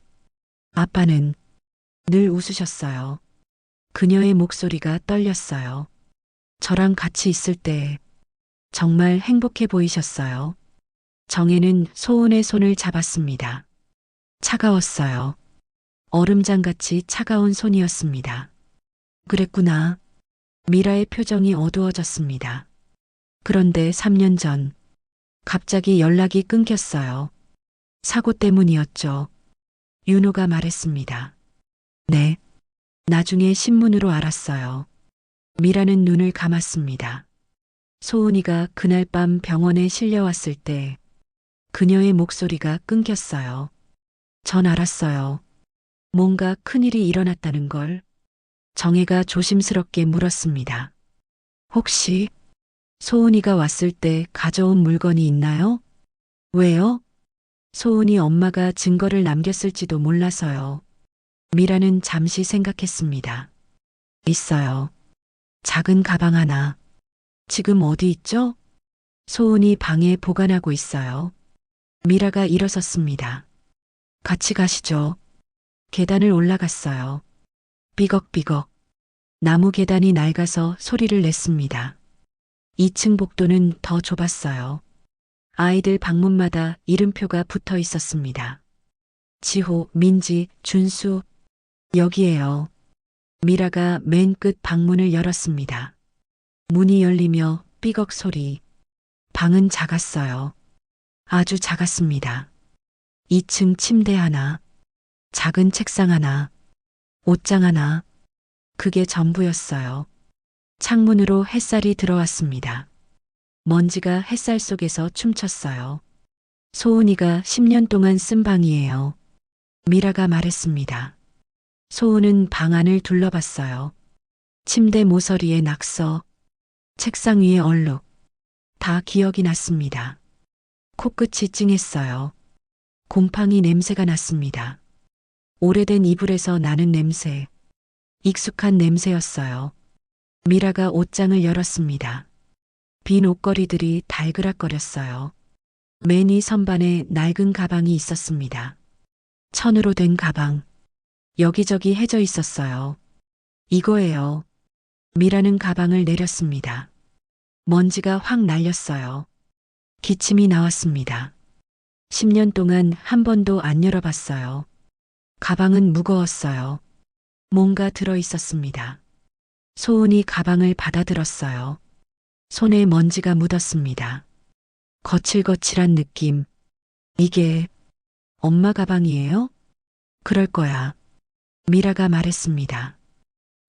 아빠는 늘 웃으셨어요. 그녀의 목소리가 떨렸어요. 저랑 같이 있을 때 정말 행복해 보이셨어요. 정혜는 소은의 손을 잡았습니다. 차가웠어요. 얼음장같이 차가운 손이었습니다. 그랬구나. 미라의 표정이 어두워졌습니다. 그런데 3년 전 갑자기 연락이 끊겼어요. 사고 때문이었죠. 윤호가 말했습니다. 네. 나중에 신문으로 알았어요. 미라는 눈을 감았습니다. 소은이가 그날 밤 병원에 실려왔을 때 그녀의 목소리가 끊겼어요. 전 알았어요. 뭔가 큰일이 일어났다는 걸. 정혜가 조심스럽게 물었습니다. 혹시 소은이가 왔을 때 가져온 물건이 있나요? 왜요? 소은이 엄마가 증거를 남겼을지도 몰라서요. 미라는 잠시 생각했습니다. 있어요. 작은 가방 하나. 지금 어디 있죠? 소은이 방에 보관하고 있어요. 미라가 일어섰습니다. 같이 가시죠. 계단을 올라갔어요. 삐걱삐걱. 나무 계단이 낡아서 소리를 냈습니다. 2층 복도는 더 좁았어요. 아이들 방문마다 이름표가 붙어 있었습니다. 지호, 민지, 준수. 여기에요. 미라가 맨 끝 방문을 열었습니다. 문이 열리며 삐걱 소리. 방은 작았어요. 아주 작았습니다. 2층 침대 하나, 작은 책상 하나, 옷장 하나. 그게 전부였어요. 창문으로 햇살이 들어왔습니다. 먼지가 햇살 속에서 춤췄어요. 소은이가 10년 동안 쓴 방이에요. 미라가 말했습니다. 소은은 방 안을 둘러봤어요. 침대 모서리에 낙서, 책상 위에 얼룩. 다 기억이 났습니다. 코끝이 찡했어요. 곰팡이 냄새가 났습니다. 오래된 이불에서 나는 냄새. 익숙한 냄새였어요. 미라가 옷장을 열었습니다. 빈 옷걸이들이 달그락거렸어요. 매니 선반에 낡은 가방이 있었습니다. 천으로 된 가방. 여기저기 해져 있었어요. 이거예요. 미라는 가방을 내렸습니다. 먼지가 확 날렸어요. 기침이 나왔습니다. 10년 동안 한 번도 안 열어봤어요. 가방은 무거웠어요. 뭔가 들어 있었습니다. 소은이 가방을 받아들었어요. 손에 먼지가 묻었습니다. 거칠거칠한 느낌. 이게 엄마 가방이에요? 그럴 거야. 미라가 말했습니다.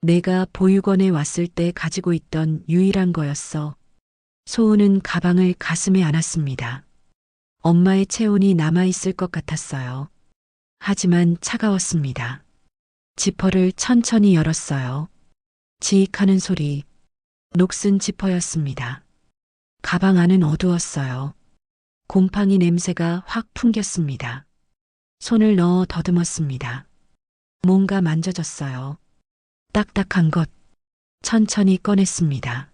내가 보육원에 왔을 때 가지고 있던 유일한 거였어. 소은은 가방을 가슴에 안았습니다. 엄마의 체온이 남아있을 것 같았어요. 하지만 차가웠습니다. 지퍼를 천천히 열었어요. 지익하는 소리. 녹슨 지퍼였습니다. 가방 안은 어두웠어요. 곰팡이 냄새가 확 풍겼습니다. 손을 넣어 더듬었습니다. 뭔가 만져졌어요. 딱딱한 것. 천천히 꺼냈습니다.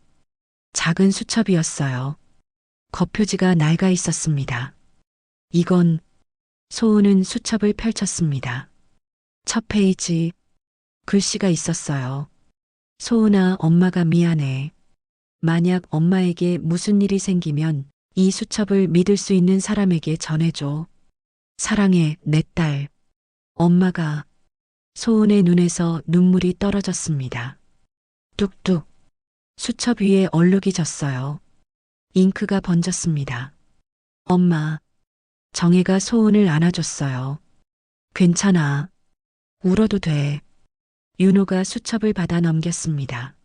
작은 수첩이었어요. 겉표지가 낡아 있었습니다. 이건 소은은 수첩을 펼쳤습니다. 첫 페이지. 글씨가 있었어요. 소은아, 엄마가 미안해. 만약 엄마에게 무슨 일이 생기면 이 수첩을 믿을 수 있는 사람에게 전해줘. 사랑해, 내 딸. 엄마가. 소은의 눈에서 눈물이 떨어졌습니다. 뚝뚝. 수첩 위에 얼룩이 졌어요. 잉크가 번졌습니다. 엄마. 정혜가 소은을 안아줬어요. 괜찮아. 울어도 돼. 윤호가 수첩을 받아 넘겼습니다.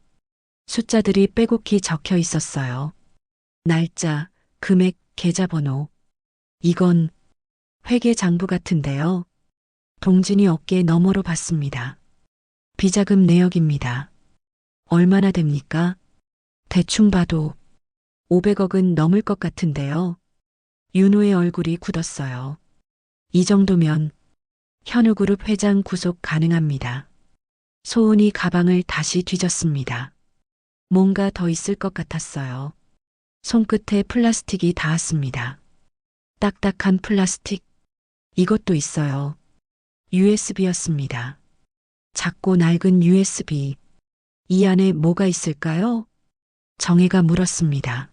숫자들이 빼곡히 적혀 있었어요. 날짜, 금액, 계좌번호. 이건 회계 장부 같은데요. 동진이 어깨 너머로 봤습니다. 비자금 내역입니다. 얼마나 됩니까? 대충 봐도 500억은 넘을 것 같은데요. 윤호의 얼굴이 굳었어요. 이 정도면 현우그룹 회장 구속 가능합니다. 소은이 가방을 다시 뒤졌습니다. 뭔가 더 있을 것 같았어요. 손끝에 플라스틱이 닿았습니다. 딱딱한 플라스틱. 이것도 있어요. USB였습니다. 작고 낡은 USB. 이 안에 뭐가 있을까요? 정혜가 물었습니다.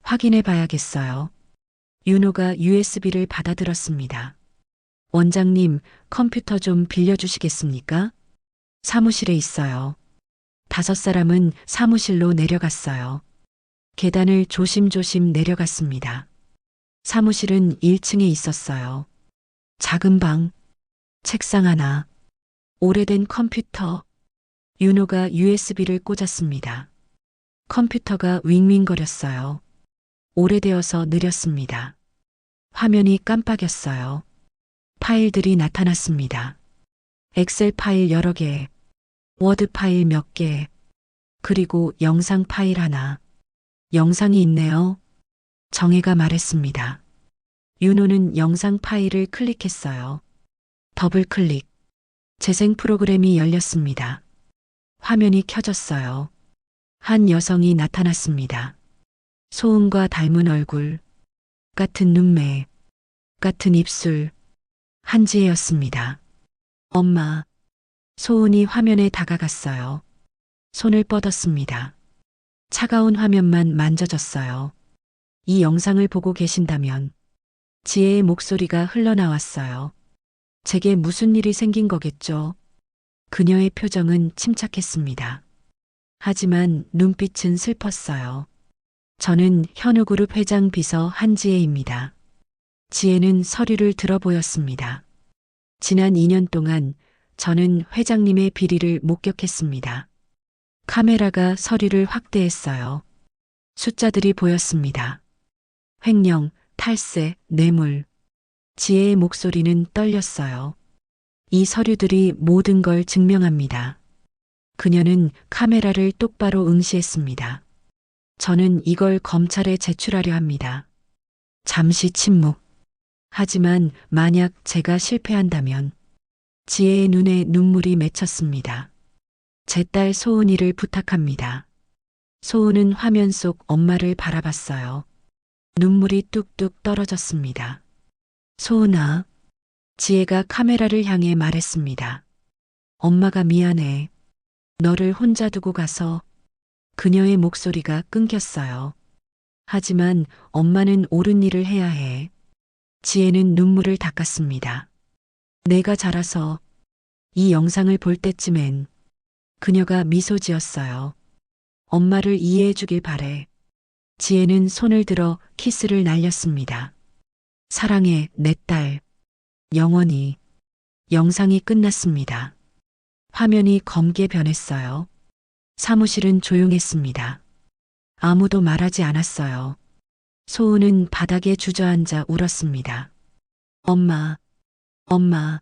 확인해 봐야겠어요. 윤호가 USB를 받아들었습니다. 원장님, 컴퓨터 좀 빌려주시겠습니까? 사무실에 있어요. 5사람은 사무실로 내려갔어요. 계단을 조심조심 내려갔습니다. 사무실은 1층에 있었어요. 작은 방, 책상 하나, 오래된 컴퓨터. 윤호가 USB를 꽂았습니다. 컴퓨터가 윙윙거렸어요. 오래되어서 느렸습니다. 화면이 깜빡였어요. 파일들이 나타났습니다. 엑셀 파일 여러 개, 워드 파일 몇 개, 그리고 영상 파일 하나. 영상이 있네요. 정혜가 말했습니다. 윤호는 영상 파일을 클릭했어요. 더블 클릭. 재생 프로그램이 열렸습니다. 화면이 켜졌어요. 한 여성이 나타났습니다. 소은과 닮은 얼굴, 같은 눈매, 같은 입술, 한지혜였습니다. 엄마. 소은이 화면에 다가갔어요. 손을 뻗었습니다. 차가운 화면만 만져졌어요. 이 영상을 보고 계신다면 지혜의 목소리가 흘러나왔어요. 제게 무슨 일이 생긴 거겠죠? 그녀의 표정은 침착했습니다. 하지만 눈빛은 슬펐어요. 저는 현우그룹 회장 비서 한지혜입니다. 지혜는 서류를 들어 보였습니다. 지난 2년 동안 저는 회장님의 비리를 목격했습니다. 카메라가 서류를 확대했어요. 숫자들이 보였습니다. 횡령, 탈세, 뇌물. 지혜의 목소리는 떨렸어요. 이 서류들이 모든 걸 증명합니다. 그녀는 카메라를 똑바로 응시했습니다. 저는 이걸 검찰에 제출하려 합니다. 잠시 침묵. 하지만 만약 제가 실패한다면 지혜의 눈에 눈물이 맺혔습니다. 제 딸 소은이를 부탁합니다. 소은은 화면 속 엄마를 바라봤어요. 눈물이 뚝뚝 떨어졌습니다. 소은아. 지혜가 카메라를 향해 말했습니다. 엄마가 미안해. 너를 혼자 두고 가서. 그녀의 목소리가 끊겼어요. 하지만 엄마는 옳은 일을 해야 해. 지혜는 눈물을 닦았습니다. 내가 자라서 이 영상을 볼 때쯤엔 그녀가 미소 지었어요. 엄마를 이해해 주길 바래. 지혜는 손을 들어 키스를 날렸습니다. 사랑해, 내 딸. 영원히. 영상이 끝났습니다. 화면이 검게 변했어요. 사무실은 조용했습니다. 아무도 말하지 않았어요. 소은은 바닥에 주저앉아 울었습니다. 엄마, 엄마.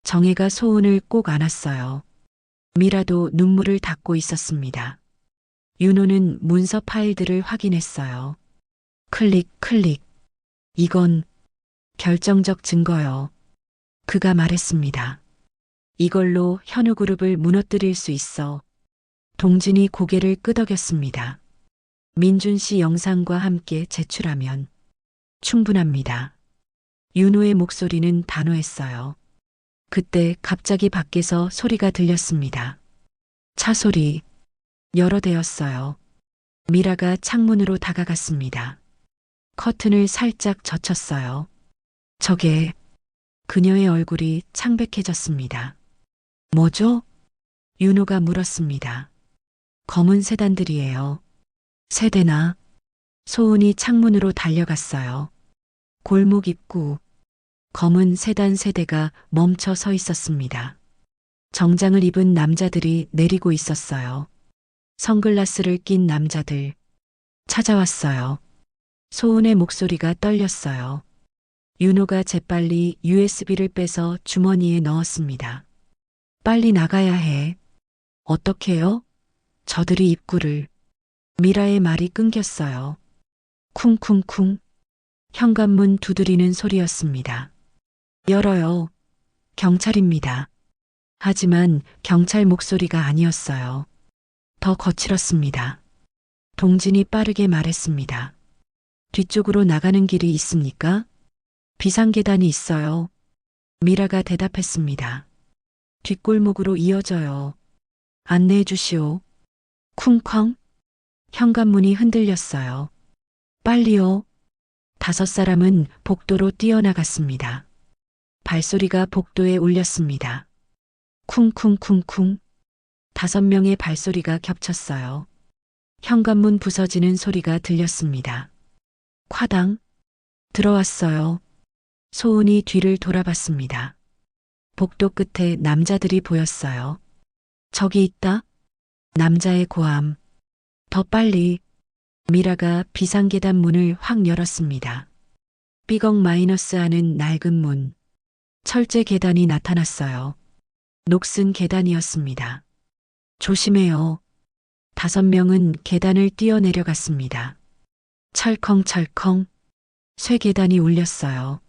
정혜가 소은을 꼭 안았어요. 미라도 눈물을 닦고 있었습니다. 윤호는 문서 파일들을 확인했어요. 클릭, 클릭. 이건 결정적 증거요. 그가 말했습니다. 이걸로 현우그룹을 무너뜨릴 수 있어. 동진이 고개를 끄덕였습니다. 민준 씨 영상과 함께 제출하면 충분합니다. 윤호의 목소리는 단호했어요. 그때 갑자기 밖에서 소리가 들렸습니다. 차 소리. 여러 대였어요. 미라가 창문으로 다가갔습니다. 커튼을 살짝 젖혔어요. 저게 그녀의 얼굴이 창백해졌습니다. 뭐죠? 윤호가 물었습니다. 검은 세단들이에요. 세대나. 소은이 창문으로 달려갔어요. 골목 입구. 검은 세단 세대가 멈춰 서 있었습니다. 정장을 입은 남자들이 내리고 있었어요. 선글라스를 낀 남자들. 찾아왔어요. 소은의 목소리가 떨렸어요. 윤호가 재빨리 USB를 빼서 주머니에 넣었습니다. 빨리 나가야 해. 어떻게요? 저들이 입구를. 미라의 말이 끊겼어요. 쿵쿵쿵. 현관문 두드리는 소리였습니다. 열어요. 경찰입니다. 하지만 경찰 목소리가 아니었어요. 더 거칠었습니다. 동진이 빠르게 말했습니다. 뒤쪽으로 나가는 길이 있습니까? 비상계단이 있어요. 미라가 대답했습니다. 뒷골목으로 이어져요. 안내해 주시오. 쿵쾅. 현관문이 흔들렸어요. 빨리요. 5사람은 복도로 뛰어나갔습니다. 발소리가 복도에 울렸습니다. 쿵쿵쿵쿵. 5명의 발소리가 겹쳤어요. 현관문 부서지는 소리가 들렸습니다. 콰당. 들어왔어요. 소은이 뒤를 돌아봤습니다. 복도 끝에 남자들이 보였어요. 저기 있다. 남자의 고함. 더 빨리. 미라가 비상계단 문을 확 열었습니다. 삐걱 마이너스 하는 낡은 문. 철제 계단이 나타났어요. 녹슨 계단이었습니다. 조심해요. 5명은 계단을 뛰어내려갔습니다. 철컹철컹. 쇠 계단이 울렸어요.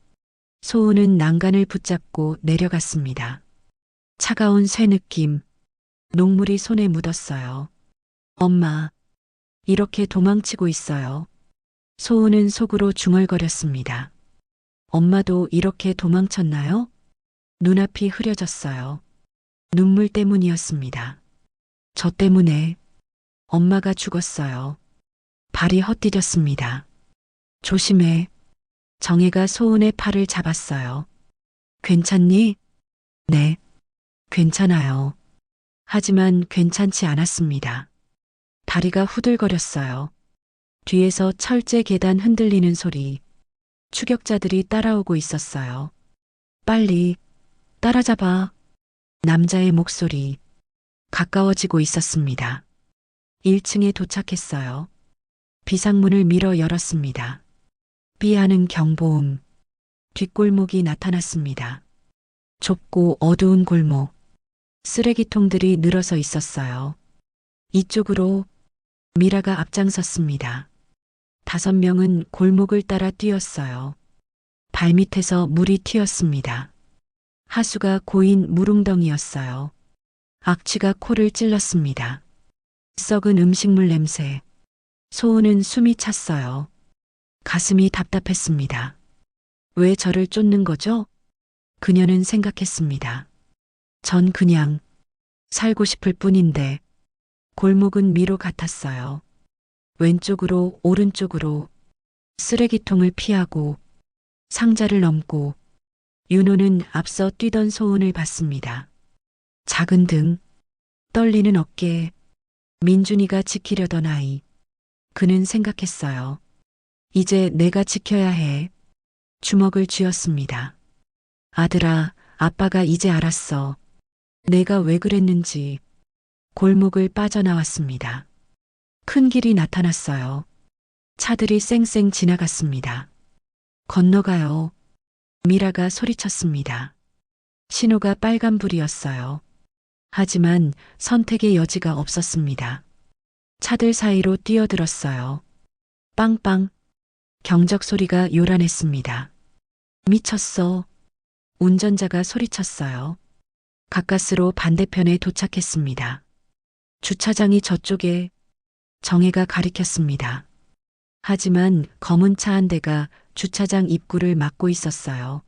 소은은 난간을 붙잡고 내려갔습니다. 차가운 쇠 느낌. 녹물이 손에 묻었어요. 엄마. 이렇게 도망치고 있어요. 소은은 속으로 중얼거렸습니다. 엄마도 이렇게 도망쳤나요? 눈앞이 흐려졌어요. 눈물 때문이었습니다. 저 때문에 엄마가 죽었어요. 발이 헛디뎠습니다. 조심해. 정혜가 소은의 팔을 잡았어요. 괜찮니? 네. 괜찮아요. 하지만 괜찮지 않았습니다. 다리가 후들거렸어요. 뒤에서 철제 계단 흔들리는 소리. 추격자들이 따라오고 있었어요. 빨리 따라잡아. 남자의 목소리. 가까워지고 있었습니다. 1층에 도착했어요. 비상문을 밀어 열었습니다. 삐하는 경보음. 뒷골목이 나타났습니다. 좁고 어두운 골목. 쓰레기통들이 늘어서 있었어요. 이쪽으로. 미라가 앞장섰습니다. 5명은 골목을 따라 뛰었어요. 발밑에서 물이 튀었습니다. 하수가 고인 물웅덩이였어요. 악취가 코를 찔렀습니다. 썩은 음식물 냄새. 소은은 숨이 찼어요. 가슴이 답답했습니다. 왜 저를 쫓는 거죠? 그녀는 생각했습니다. 전 그냥 살고 싶을 뿐인데. 골목은 미로 같았어요. 왼쪽으로 오른쪽으로 쓰레기통을 피하고 상자를 넘고 윤호는 앞서 뛰던 소은을 봤습니다. 작은 등, 떨리는 어깨, 민준이가 지키려던 아이. 그는 생각했어요. 이제 내가 지켜야 해. 주먹을 쥐었습니다. 아들아, 아빠가 이제 알았어. 내가 왜 그랬는지. 골목을 빠져나왔습니다. 큰 길이 나타났어요. 차들이 쌩쌩 지나갔습니다. 건너가요. 미라가 소리쳤습니다. 신호가 빨간불이었어요. 하지만 선택의 여지가 없었습니다. 차들 사이로 뛰어들었어요. 빵빵. 경적 소리가 요란했습니다. 미쳤어. 운전자가 소리쳤어요. 가까스로 반대편에 도착했습니다. 주차장이 저쪽에. 정혜가 가리켰습니다. 하지만 검은 차 한 대가 주차장 입구를 막고 있었어요.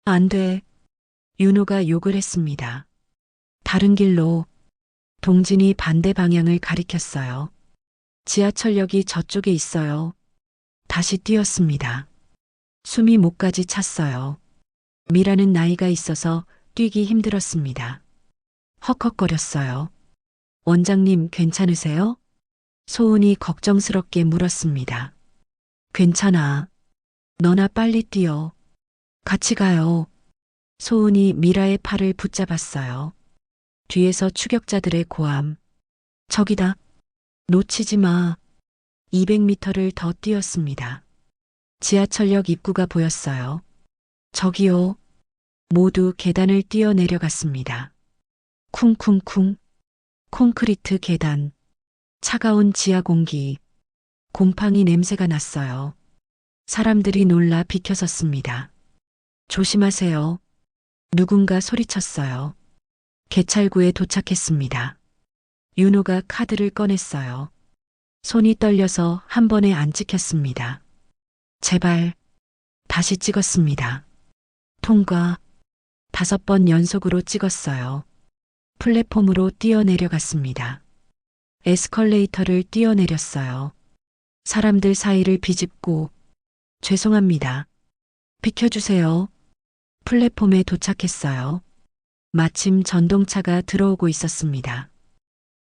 안 돼. 윤호가 욕을 했습니다. 다른 길로. 동진이 반대 방향을 가리켰어요. 지하철역이 저쪽에 있어요. 다시 뛰었습니다. 숨이 목까지 찼어요. 미라는 나이가 있어서 뛰기 힘들었습니다. 헉헉거렸어요. 원장님 괜찮으세요? 소은이 걱정스럽게 물었습니다. 괜찮아. 너나 빨리 뛰어. 같이 가요. 소은이 미라의 팔을 붙잡았어요. 뒤에서 추격자들의 고함. 저기다. 놓치지 마. 200m를 더 뛰었습니다. 지하철역 입구가 보였어요. 저기요. 모두 계단을 뛰어 내려갔습니다. 쿵쿵쿵. 콘크리트 계단. 차가운 지하 공기. 곰팡이 냄새가 났어요. 사람들이 놀라 비켜섰습니다. 조심하세요. 누군가 소리쳤어요. 개찰구에 도착했습니다. 윤호가 카드를 꺼냈어요. 손이 떨려서 한 번에 안 찍혔습니다. 제발. 다시 찍었습니다. 통과. 5번 연속으로 찍었어요. 플랫폼으로 뛰어내려갔습니다. 에스컬레이터를 뛰어내렸어요. 사람들 사이를 비집고. 죄송합니다. 비켜주세요. 플랫폼에 도착했어요. 마침 전동차가 들어오고 있었습니다.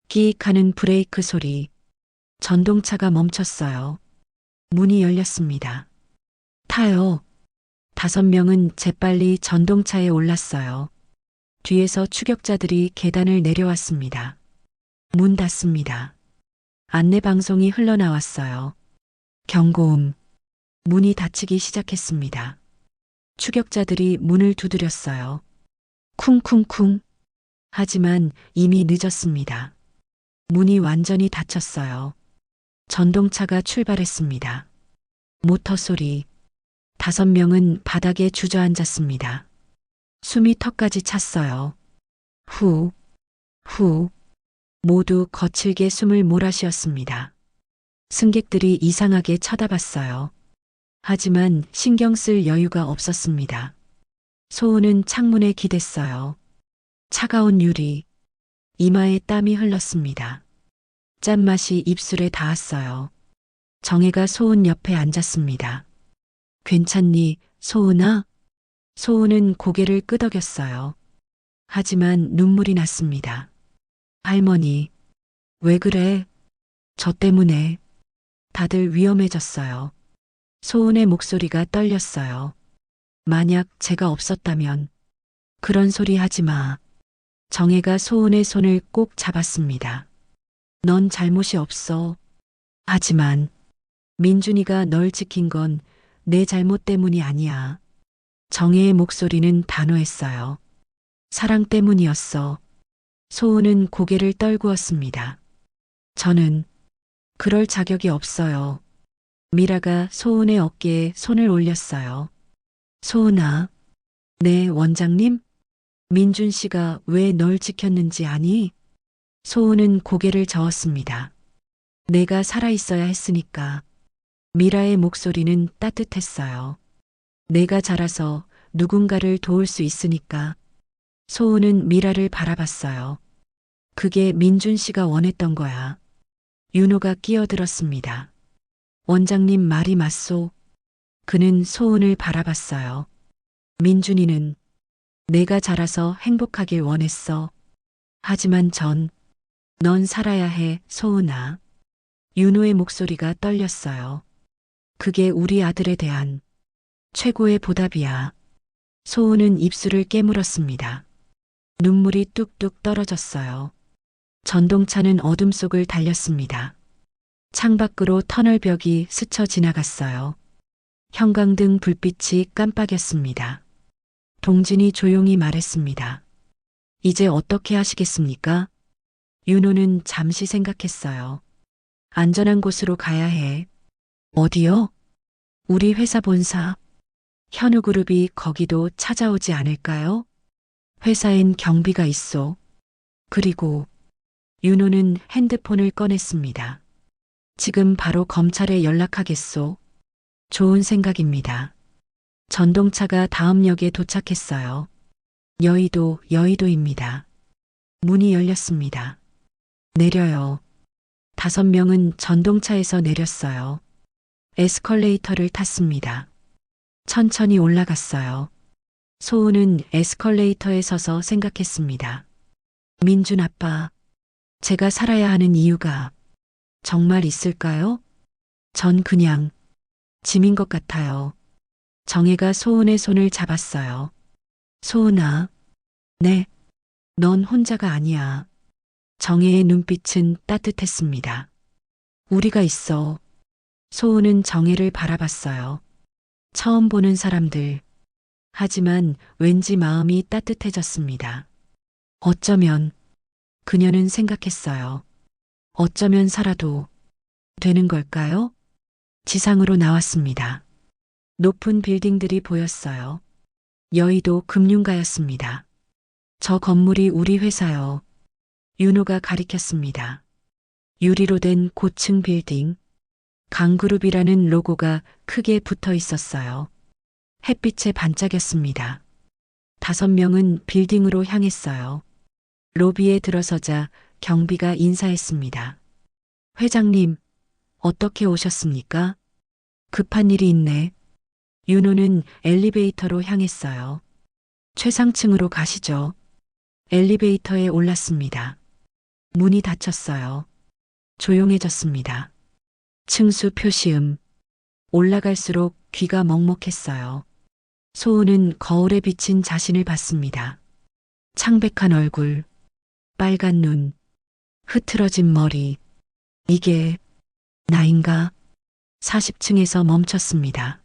끼익 하는 브레이크 소리. 전동차가 멈췄어요. 문이 열렸습니다. 타요. 5명은 재빨리 전동차에 올랐어요. 뒤에서 추격자들이 계단을 내려왔습니다. 문 닫습니다. 안내방송이 흘러나왔어요. 경고음. 문이 닫히기 시작했습니다. 추격자들이 문을 두드렸어요. 쿵쿵쿵. 하지만 이미 늦었습니다. 문이 완전히 닫혔어요. 전동차가 출발했습니다. 모터 소리. 5명은 바닥에 주저앉았습니다. 숨이 턱까지 찼어요. 후, 후. 모두 거칠게 숨을 몰아쉬었습니다. 승객들이 이상하게 쳐다봤어요. 하지만 신경 쓸 여유가 없었습니다. 소은은 창문에 기댔어요. 차가운 유리. 이마에 땀이 흘렀습니다. 짠맛이 입술에 닿았어요. 정혜가 소은 옆에 앉았습니다. 괜찮니, 소은아? 소은은 고개를 끄덕였어요. 하지만 눈물이 났습니다. 할머니, 왜 그래? 저 때문에. 다들 위험해졌어요. 소은의 목소리가 떨렸어요. 만약 제가 없었다면. 그런 소리 하지 마. 정혜가 소은의 손을 꼭 잡았습니다. 넌 잘못이 없어. 하지만 민준이가 널 지킨 건 내 잘못 때문이 아니야. 정혜의 목소리는 단호했어요. 사랑 때문이었어. 소은은 고개를 떨구었습니다. 저는 그럴 자격이 없어요. 미라가 소은의 어깨에 손을 올렸어요. 소은아. 네, 원장님? 민준 씨가 왜 널 지켰는지 아니? 소은은 고개를 저었습니다. 내가 살아있어야 했으니까. 미라의 목소리는 따뜻했어요. 내가 자라서 누군가를 도울 수 있으니까. 소은은 미라를 바라봤어요. 그게 민준 씨가 원했던 거야. 윤호가 끼어들었습니다. 원장님 말이 맞소. 그는 소은을 바라봤어요. 민준이는 내가 자라서 행복하길 원했어. 하지만 넌 살아야 해, 소은아. 윤호의 목소리가 떨렸어요. 그게 우리 아들에 대한 최고의 보답이야. 소은은 입술을 깨물었습니다. 눈물이 뚝뚝 떨어졌어요. 전동차는 어둠 속을 달렸습니다. 창밖으로 터널벽이 스쳐 지나갔어요. 형광등 불빛이 깜빡였습니다. 동진이 조용히 말했습니다. 이제 어떻게 하시겠습니까? 윤호는 잠시 생각했어요. 안전한 곳으로 가야 해. 어디요? 우리 회사 본사. 현우그룹이 거기도 찾아오지 않을까요? 회사엔 경비가 있어. 그리고 윤호는 핸드폰을 꺼냈습니다. 지금 바로 검찰에 연락하겠소. 좋은 생각입니다. 전동차가 다음 역에 도착했어요. 여의도입니다. 문이 열렸습니다. 내려요. 5명은 전동차에서 내렸어요. 에스컬레이터를 탔습니다. 천천히 올라갔어요. 소은은 에스컬레이터에 서서 생각했습니다. 민준 아빠, 제가 살아야 하는 이유가 정말 있을까요? 전 그냥 짐인 것 같아요. 정혜가 소은의 손을 잡았어요. 소은아, 네, 넌 혼자가 아니야. 정혜의 눈빛은 따뜻했습니다. 우리가 있어. 소은은 정혜를 바라봤어요. 처음 보는 사람들. 하지만 왠지 마음이 따뜻해졌습니다. 어쩌면, 그녀는 생각했어요. 어쩌면 살아도 되는 걸까요? 지상으로 나왔습니다. 높은 빌딩들이 보였어요. 여의도 금융가였습니다. 저 건물이 우리 회사요. 윤호가 가리켰습니다. 유리로 된 고층 빌딩. 강그룹이라는 로고가 크게 붙어 있었어요. 햇빛에 반짝였습니다. 5명은 빌딩으로 향했어요. 로비에 들어서자 경비가 인사했습니다. 회장님, 어떻게 오셨습니까? 급한 일이 있네. 윤호는 엘리베이터로 향했어요. 최상층으로 가시죠. 엘리베이터에 올랐습니다. 문이 닫혔어요. 조용해졌습니다. 층수 표시음. 올라갈수록 귀가 먹먹했어요. 소은은 거울에 비친 자신을 봤습니다. 창백한 얼굴, 빨간 눈, 흐트러진 머리. 이게 나인가? 40층에서 멈췄습니다.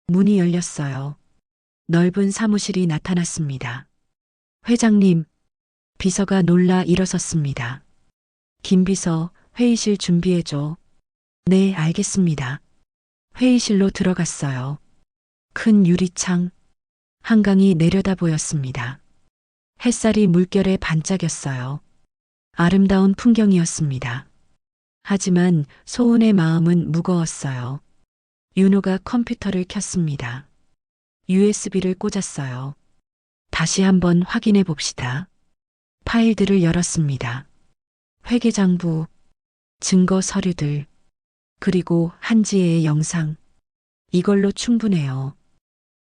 문이 열렸어요. 넓은 사무실이 나타났습니다. 회장님, 비서가 놀라 일어섰습니다. 김 비서, 회의실 준비해줘. 네, 알겠습니다. 회의실로 들어갔어요. 큰 유리창, 한강이 내려다 보였습니다. 햇살이 물결에 반짝였어요. 아름다운 풍경이었습니다. 하지만 소은의 마음은 무거웠어요. 윤호가 컴퓨터를 켰습니다. USB를 꽂았어요. 다시 한번 확인해 봅시다. 파일들을 열었습니다. 회계장부, 증거 서류들, 그리고 한지혜의 영상. 이걸로 충분해요.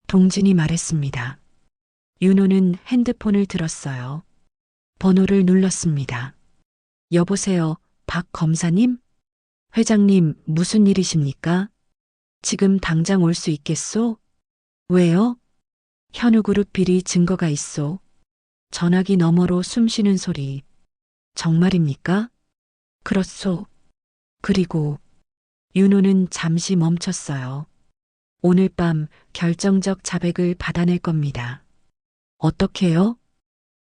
동진이 말했습니다. 윤호는 핸드폰을 들었어요. 번호를 눌렀습니다. 여보세요, 박 검사님? 회장님, 무슨 일이십니까? 지금 당장 올 수 있겠소? 왜요? 현우그룹 비리 증거가 있소. 전화기 너머로 숨쉬는 소리. 정말입니까? 그렇소. 그리고 윤호는 잠시 멈췄어요. 오늘 밤 결정적 자백을 받아낼 겁니다. 어떻게요?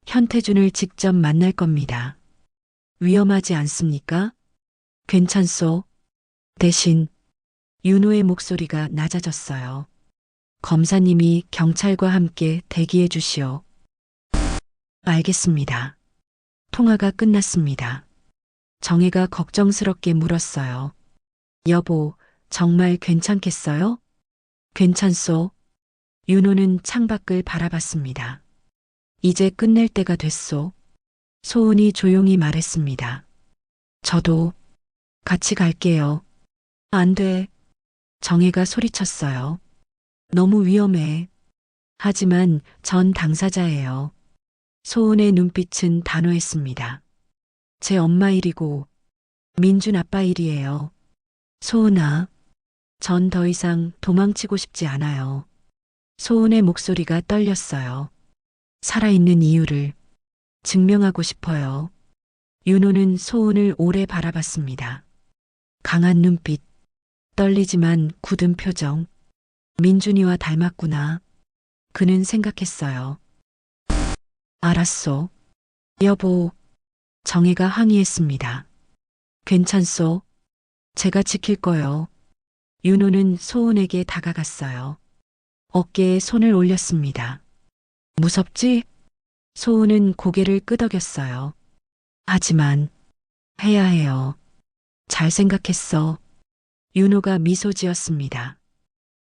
현태준을 직접 만날 겁니다. 위험하지 않습니까? 괜찮소. 대신 윤호의 목소리가 낮아졌어요. 검사님이 경찰과 함께 대기해 주시오. 알겠습니다. 통화가 끝났습니다. 정혜가 걱정스럽게 물었어요. 여보, 정말 괜찮겠어요? 괜찮소. 윤호는 창밖을 바라봤습니다. 이제 끝낼 때가 됐소. 소은이 조용히 말했습니다. 저도 같이 갈게요. 안 돼. 정혜가 소리쳤어요. 너무 위험해. 하지만 전 당사자예요. 소은의 눈빛은 단호했습니다. 제 엄마 일이고 민준 아빠 일이에요. 소은아, 전 더 이상 도망치고 싶지 않아요. 소은의 목소리가 떨렸어요. 살아있는 이유를 증명하고 싶어요. 윤호는 소은을 오래 바라봤습니다. 강한 눈빛, 떨리지만 굳은 표정. 민준이와 닮았구나. 그는 생각했어요. 알았소. 여보, 정혜가 항의했습니다. 괜찮소. 제가 지킬 거요. 윤호는 소은에게 다가갔어요. 어깨에 손을 올렸습니다. 무섭지? 소은은 고개를 끄덕였어요. 하지만 해야 해요. 잘 생각했어. 윤호가 미소 지었습니다.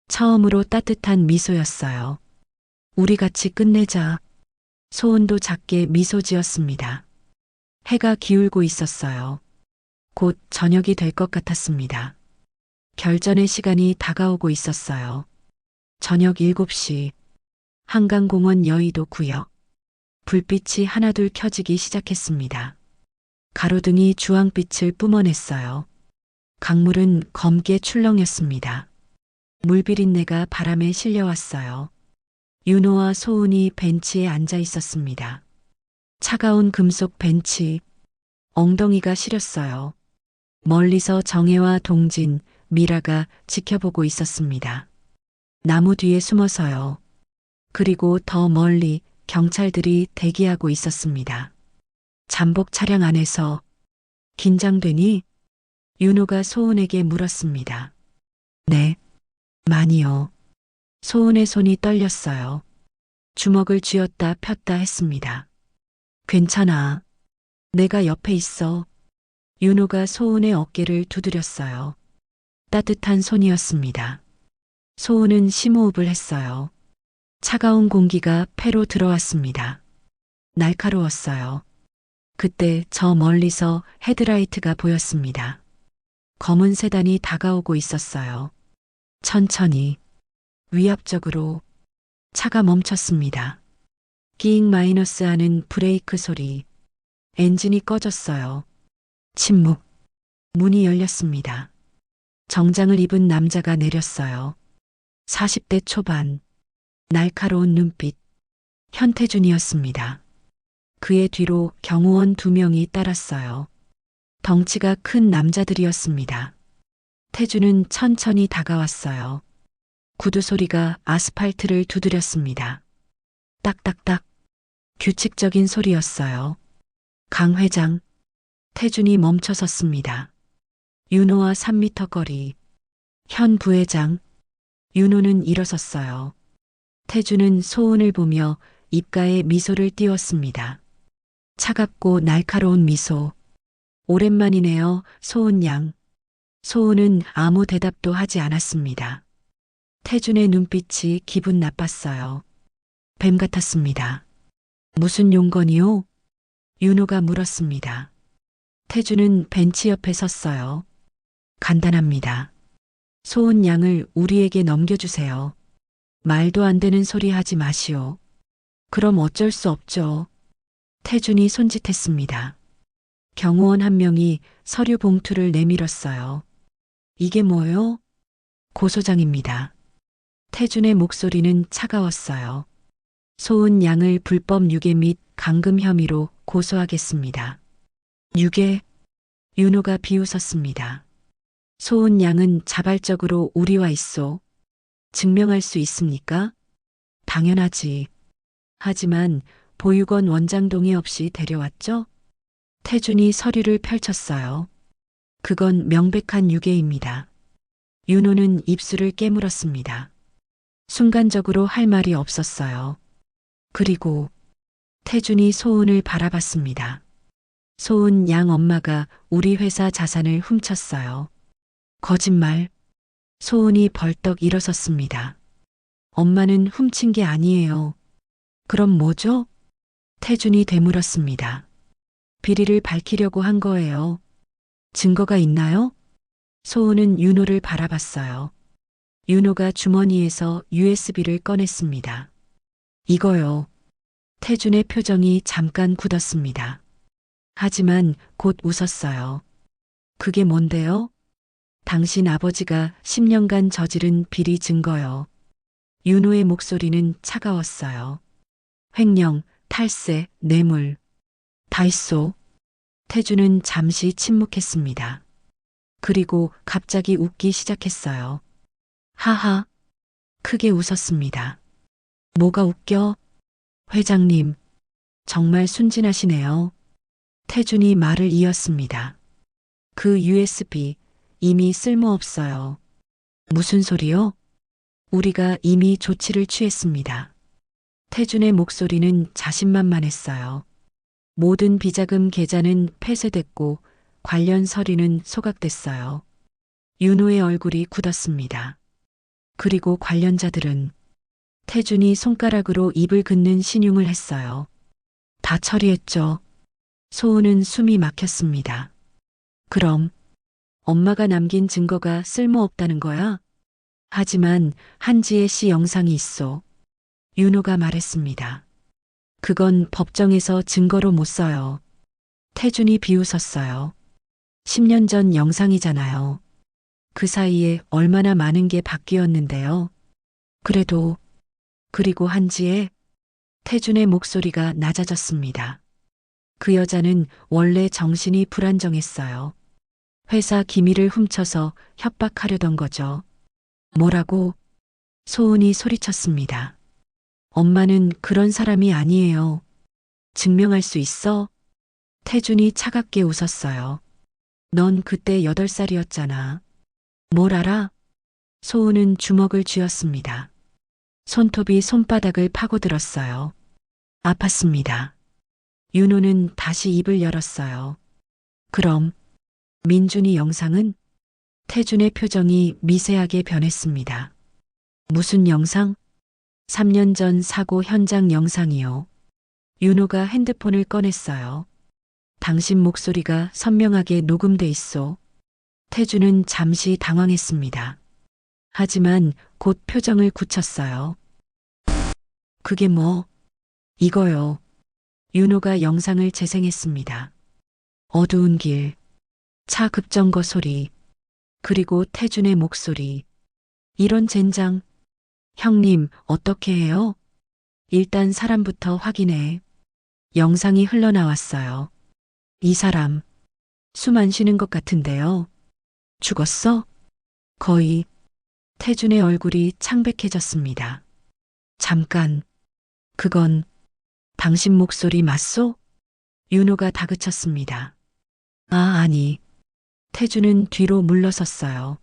처음으로 따뜻한 미소였어요. 우리 같이 끝내자. 소은도 작게 미소 지었습니다. 해가 기울고 있었어요. 곧 저녁이 될 것 같았습니다. 결전의 시간이 다가오고 있었어요. 저녁 7시, 한강공원 여의도 구역. 불빛이 하나둘 켜지기 시작했습니다. 가로등이 주황빛을 뿜어냈어요. 강물은 검게 출렁였습니다. 물비린내가 바람에 실려왔어요. 윤호와 소은이 벤치에 앉아 있었습니다. 차가운 금속 벤치, 엉덩이가 시렸어요. 멀리서 정혜와 동진, 미라가 지켜보고 있었습니다. 나무 뒤에 숨어서요. 그리고 더 멀리 경찰들이 대기하고 있었습니다. 잠복 차량 안에서 긴장되니? 윤호가 소은에게 물었습니다. 네, 많이요. 소은의 손이 떨렸어요. 주먹을 쥐었다 폈다 했습니다. 괜찮아. 내가 옆에 있어. 윤호가 소은의 어깨를 두드렸어요. 따뜻한 손이었습니다. 소은은 심호흡을 했어요. 차가운 공기가 폐로 들어왔습니다. 날카로웠어요. 그때 저 멀리서 헤드라이트가 보였습니다. 검은 세단이 다가오고 있었어요. 천천히, 위압적으로 차가 멈췄습니다. 끼잉 마이너스 하는 브레이크 소리. 엔진이 꺼졌어요. 침묵. 문이 열렸습니다. 정장을 입은 남자가 내렸어요. 40대 초반. 날카로운 눈빛. 현태준이었습니다. 그의 뒤로 경호원 2명이 따랐어요. 덩치가 큰 남자들이었습니다. 태준은 천천히 다가왔어요. 구두 소리가 아스팔트를 두드렸습니다. 딱딱딱. 규칙적인 소리였어요. 강 회장. 태준이 멈춰 섰습니다. 윤호와 3미터 거리. 현 부회장. 윤호는 일어섰어요. 태준은 소은을 보며 입가에 미소를 띄웠습니다. 차갑고 날카로운 미소. 오랜만이네요, 소은 양. 소은은 아무 대답도 하지 않았습니다. 태준의 눈빛이 기분 나빴어요. 뱀 같았습니다. 무슨 용건이요? 윤호가 물었습니다. 태준은 벤치 옆에 섰어요. 간단합니다. 소은 양을 우리에게 넘겨주세요. 말도 안 되는 소리 하지 마시오. 그럼 어쩔 수 없죠. 태준이 손짓했습니다. 경호원 1명이 서류 봉투를 내밀었어요. 이게 뭐요? 고소장입니다. 태준의 목소리는 차가웠어요. 소은 양을 불법 유괴 및 감금 혐의로 고소하겠습니다. 유괴? 윤호가 비웃었습니다. 소은 양은 자발적으로 우리와 있소. 증명할 수 있습니까? 당연하지. 하지만 보육원 원장 동의 없이 데려왔죠? 태준이 서류를 펼쳤어요. 그건 명백한 유괴입니다. 윤호는 입술을 깨물었습니다. 순간적으로 할 말이 없었어요. 그리고 태준이 소은을 바라봤습니다. 소은 양 엄마가 우리 회사 자산을 훔쳤어요. 거짓말. 소은이 벌떡 일어섰습니다. 엄마는 훔친 게 아니에요. 그럼 뭐죠? 태준이 되물었습니다. 비리를 밝히려고 한 거예요. 증거가 있나요? 소은은 윤호를 바라봤어요. 윤호가 주머니에서 USB를 꺼냈습니다. 이거요. 태준의 표정이 잠깐 굳었습니다. 하지만 곧 웃었어요. 그게 뭔데요? 당신 아버지가 10년간 저지른 비리 증거요. 윤호의 목소리는 차가웠어요. 횡령, 탈세, 뇌물. 다 있소. 태준은 잠시 침묵했습니다. 그리고 갑자기 웃기 시작했어요. 하하. 크게 웃었습니다. 뭐가 웃겨? 회장님, 정말 순진하시네요. 태준이 말을 이었습니다. 그 USB 이미 쓸모없어요. 무슨 소리요? 우리가 이미 조치를 취했습니다. 태준의 목소리는 자신만만했어요. 모든 비자금 계좌는 폐쇄됐고 관련 서류는 소각됐어요. 윤호의 얼굴이 굳었습니다. 그리고 관련자들은 태준이 손가락으로 입을 긋는 신용을 했어요. 다 처리했죠. 소은은 숨이 막혔습니다. 그럼 엄마가 남긴 증거가 쓸모없다는 거야? 하지만 한지혜 씨 영상이 있어. 윤호가 말했습니다. 그건 법정에서 증거로 못 써요. 태준이 비웃었어요. 10년 전 영상이잖아요. 그 사이에 얼마나 많은 게 바뀌었는데요. 그래도 그리고 한지혜 태준의 목소리가 낮아졌습니다. 그 여자는 원래 정신이 불안정했어요. 회사 기밀을 훔쳐서 협박하려던 거죠. 뭐라고? 소은이 소리쳤습니다. 엄마는 그런 사람이 아니에요. 증명할 수 있어? 태준이 차갑게 웃었어요. 넌 그때 8살이었잖아. 뭘 알아? 소은은 주먹을 쥐었습니다. 손톱이 손바닥을 파고들었어요. 아팠습니다. 윤호는 다시 입을 열었어요. 그럼 민준이 영상은? 태준의 표정이 미세하게 변했습니다. 무슨 영상? 3년 전 사고 현장 영상이요. 윤호가 핸드폰을 꺼냈어요. 당신 목소리가 선명하게 녹음돼 있어. 태준은 잠시 당황했습니다. 하지만 곧 표정을 굳혔어요. 그게 뭐? 이거요. 윤호가 영상을 재생했습니다. 어두운 길, 차 급정거 소리, 그리고 태준의 목소리. 이런 젠장. 형님, 어떻게 해요? 일단 사람부터 확인해. 영상이 흘러나왔어요. 이 사람, 숨 안 쉬는 것 같은데요. 죽었어? 거의. 태준의 얼굴이 창백해졌습니다. 잠깐. 그건 당신 목소리 맞소? 윤호가 다그쳤습니다. 아, 아니. 태준은 뒤로 물러섰어요.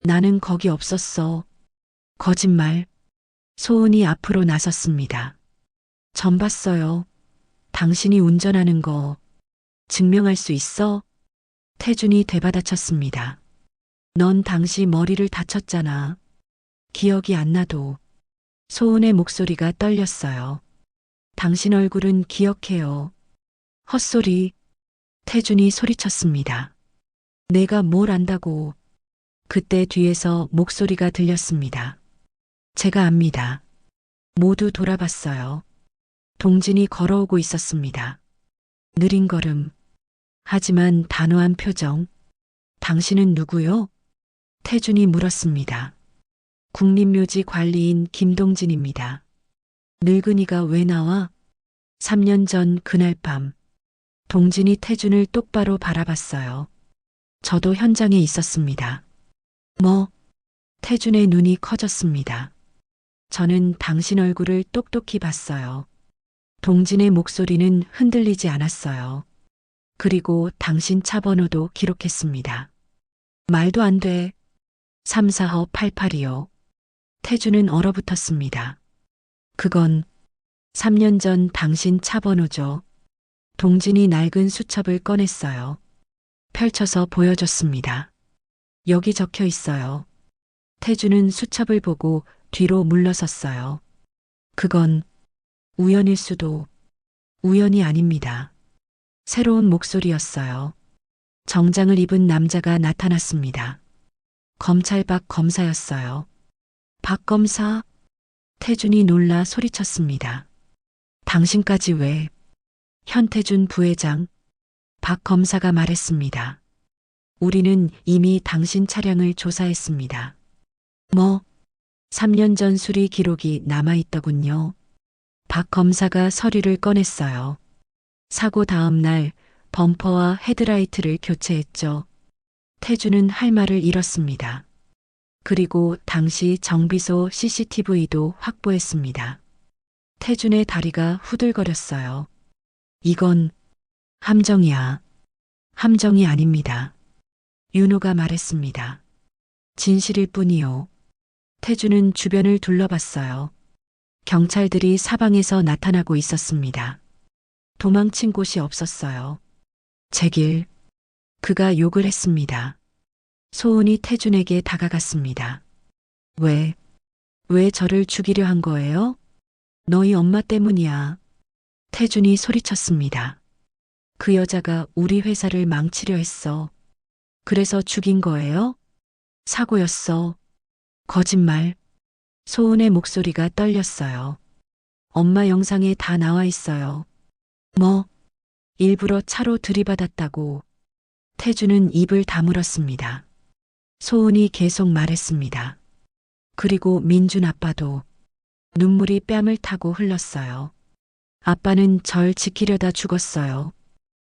나는 거기 없었어. 거짓말. 소은이 앞으로 나섰습니다. 전 봤어요. 당신이 운전하는 거 증명할 수 있어? 태준이 되받아쳤습니다. 넌 당시 머리를 다쳤잖아. 기억이 안 나도. 소은의 목소리가 떨렸어요. 당신 얼굴은 기억해요. 헛소리. 태준이 소리쳤습니다. 내가 뭘 안다고. 그때 뒤에서 목소리가 들렸습니다. 제가 압니다. 모두 돌아봤어요. 동진이 걸어오고 있었습니다. 느린 걸음. 하지만 단호한 표정. 당신은 누구요? 태준이 물었습니다. 국립묘지 관리인 김동진입니다. 늙은이가 왜 나와? 3년 전 그날 밤. 동진이 태준을 똑바로 바라봤어요. 저도 현장에 있었습니다. 뭐? 태준의 눈이 커졌습니다. 저는 당신 얼굴을 똑똑히 봤어요. 동진의 목소리는 흔들리지 않았어요. 그리고 당신 차 번호도 기록했습니다. 말도 안 돼. 34호 88이요. 태준은 얼어붙었습니다. 그건 3년 전 당신 차 번호죠. 동진이 낡은 수첩을 꺼냈어요. 펼쳐서 보여줬습니다. 여기 적혀 있어요. 태준은 수첩을 보고 뒤로 물러섰어요. 그건 우연일 수도. 우연이 아닙니다. 새로운 목소리였어요. 정장을 입은 남자가 나타났습니다. 검찰 박 검사였어요. 박 검사, 태준이 놀라 소리쳤습니다. 당신까지 왜? 현태준 부회장, 박 검사가 말했습니다. 우리는 이미 당신 차량을 조사했습니다. 뭐? 3년 전 수리 기록이 남아있더군요. 박 검사가 서류를 꺼냈어요. 사고 다음 날 범퍼와 헤드라이트를 교체했죠. 태준은 할 말을 잃었습니다. 그리고 당시 정비소 CCTV도 확보했습니다. 태준의 다리가 후들거렸어요. 이건 함정이야. 함정이 아닙니다. 윤호가 말했습니다. 진실일 뿐이요. 태준은 주변을 둘러봤어요. 경찰들이 사방에서 나타나고 있었습니다. 도망친 곳이 없었어요. 제길, 그가 욕을 했습니다. 소은이 태준에게 다가갔습니다. 왜 저를 죽이려 한 거예요? 너희 엄마 때문이야. 태준이 소리쳤습니다. 그 여자가 우리 회사를 망치려 했어. 그래서 죽인 거예요? 사고였어. 거짓말. 소은의 목소리가 떨렸어요. 엄마 영상에 다 나와 있어요. 뭐? 일부러 차로 들이받았다고. 태준은 입을 다물었습니다. 소은이 계속 말했습니다. 그리고 민준 아빠도. 눈물이 뺨을 타고 흘렀어요. 아빠는 절 지키려다 죽었어요.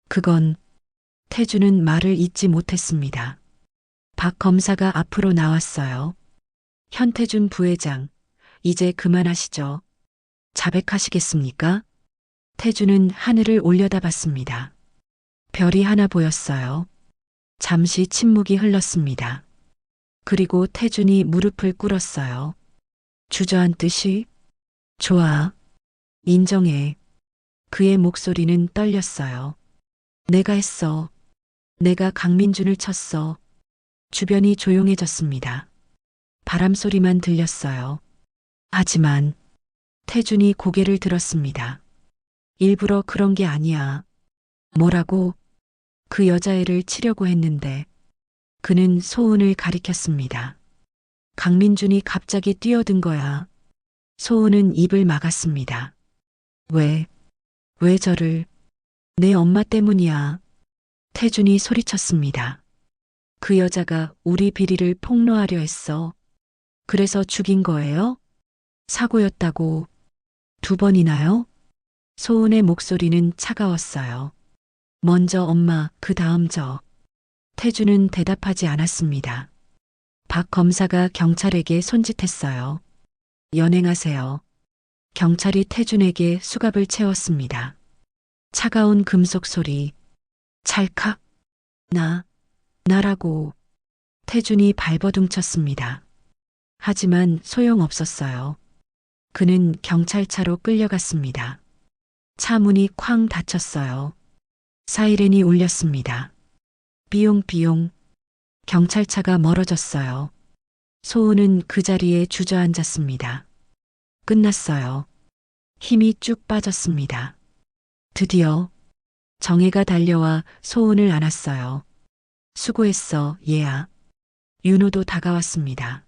그건 태준은 말을 잇지 못했습니다. 박 검사가 앞으로 나왔어요. 현태준 부회장, 이제 그만하시죠. 자백하시겠습니까? 태준은 하늘을 올려다봤습니다. 별이 하나 보였어요. 잠시 침묵이 흘렀습니다. 그리고 태준이 무릎을 꿇었어요. 주저앉듯이, 좋아. 인정해. 그의 목소리는 떨렸어요. 내가 했어. 내가 강민준을 쳤어. 주변이 조용해졌습니다. 바람 소리만 들렸어요. 하지만 태준이 고개를 들었습니다. 일부러 그런 게 아니야. 뭐라고? 그 여자애를 치려고 했는데 그는 소은을 가리켰습니다. 강민준이 갑자기 뛰어든 거야. 소은은 입을 막았습니다. 왜 저를? 내 엄마 때문이야. 태준이 소리쳤습니다. 그 여자가 우리 비리를 폭로하려 했어. 그래서 죽인 거예요? 사고였다고. 2번이나요? 소은의 목소리는 차가웠어요. 먼저 엄마, 그 다음 저. 태준은 대답하지 않았습니다. 박 검사가 경찰에게 손짓했어요. 연행하세요. 경찰이 태준에게 수갑을 채웠습니다. 차가운 금속 소리. 찰칵. 나라고. 태준이 발버둥쳤습니다. 하지만 소용없었어요. 그는 경찰차로 끌려갔습니다. 차 문이 쾅 닫혔어요. 사이렌이 울렸습니다. 비용비용. 경찰차가 멀어졌어요. 소은은 그 자리에 주저앉았습니다. 끝났어요. 힘이 쭉 빠졌습니다. 드디어 정혜가 달려와 소은을 안았어요. 수고했어, 얘야. 윤호도 다가왔습니다.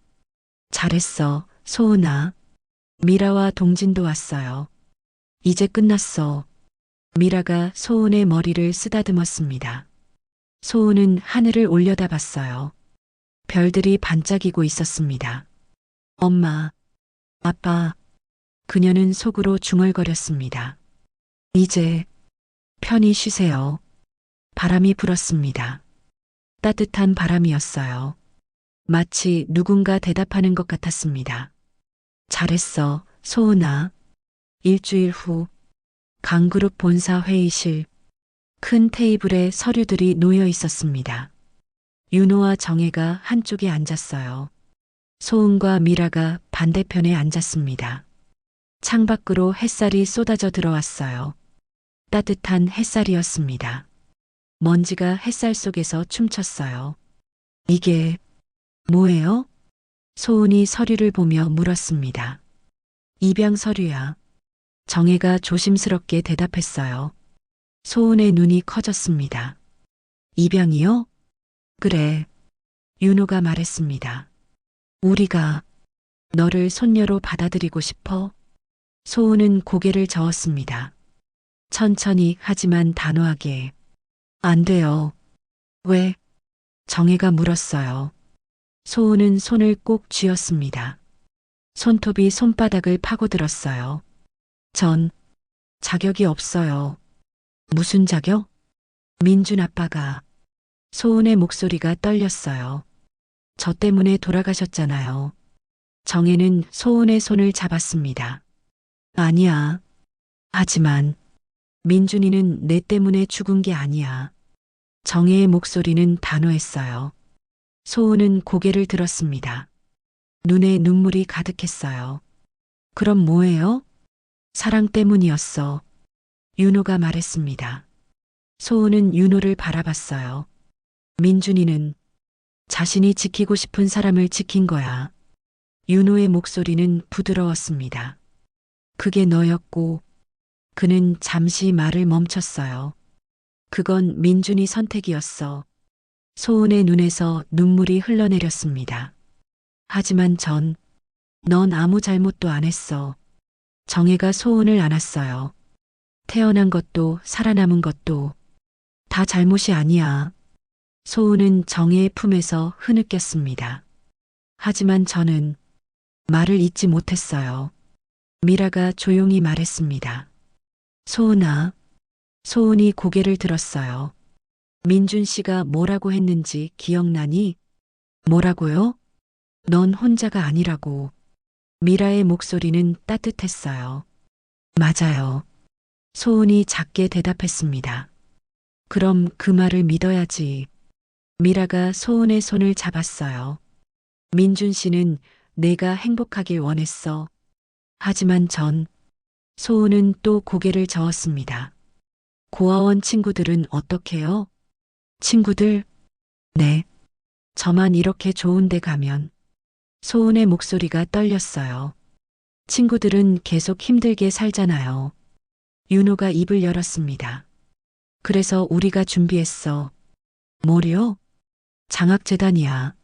잘했어, 소은아. 미라와 동진도 왔어요. 이제 끝났어. 미라가 소은의 머리를 쓰다듬었습니다. 소은은 하늘을 올려다봤어요. 별들이 반짝이고 있었습니다. 엄마, 아빠. 그녀는 속으로 중얼거렸습니다. 이제 편히 쉬세요. 바람이 불었습니다. 따뜻한 바람이었어요. 마치 누군가 대답하는 것 같았습니다. 잘했어, 소은아. 일주일 후 강그룹 본사 회의실. 큰 테이블에 서류들이 놓여 있었습니다. 윤호와 정혜가 한쪽에 앉았어요. 소은과 미라가 반대편에 앉았습니다. 창밖으로 햇살이 쏟아져 들어왔어요. 따뜻한 햇살이었습니다. 먼지가 햇살 속에서 춤췄어요. 이게 뭐예요? 소은이 서류를 보며 물었습니다. 입양 서류야. 정혜가 조심스럽게 대답했어요. 소은의 눈이 커졌습니다. 입양이요? 그래. 윤호가 말했습니다. 우리가 너를 손녀로 받아들이고 싶어? 소은은 고개를 저었습니다. 천천히 하지만 단호하게. 안 돼요. 왜? 정혜가 물었어요. 소은은 손을 꼭 쥐었습니다. 손톱이 손바닥을 파고들었어요. 전 자격이 없어요. 무슨 자격? 민준 아빠가. 소은의 목소리가 떨렸어요. 저 때문에 돌아가셨잖아요. 정혜는 소은의 손을 잡았습니다. 아니야. 하지만 민준이는 내 때문에 죽은 게 아니야. 정혜의 목소리는 단호했어요. 소은은 고개를 들었습니다. 눈에 눈물이 가득했어요. 그럼 뭐예요? 사랑 때문이었어. 윤호가 말했습니다. 소은은 윤호를 바라봤어요. 민준이는 자신이 지키고 싶은 사람을 지킨 거야. 윤호의 목소리는 부드러웠습니다. 그게 너였고, 그는 잠시 말을 멈췄어요. 그건 민준이 선택이었어. 소은의 눈에서 눈물이 흘러내렸습니다. 하지만 넌 아무 잘못도 안 했어. 정혜가 소은을 안았어요. 태어난 것도 살아남은 것도 다 잘못이 아니야. 소은은 정혜의 품에서 흐느꼈습니다. 하지만 저는 말을 잇지 못했어요. 미라가 조용히 말했습니다. 소은아. 소은이 고개를 들었어요. 민준 씨가 뭐라고 했는지 기억나니? 뭐라고요? 넌 혼자가 아니라고. 미라의 목소리는 따뜻했어요. 맞아요. 소은이 작게 대답했습니다. 그럼 그 말을 믿어야지. 미라가 소은의 손을 잡았어요. 민준 씨는 내가 행복하길 원했어. 하지만 소은은 또 고개를 저었습니다. 고아원 친구들은 어떻게요? 친구들? 네. 저만 이렇게 좋은 데 가면. 소은의 목소리가 떨렸어요. 친구들은 계속 힘들게 살잖아요. 윤호가 입을 열었습니다. 그래서 우리가 준비했어. 뭐요? 장학재단이야.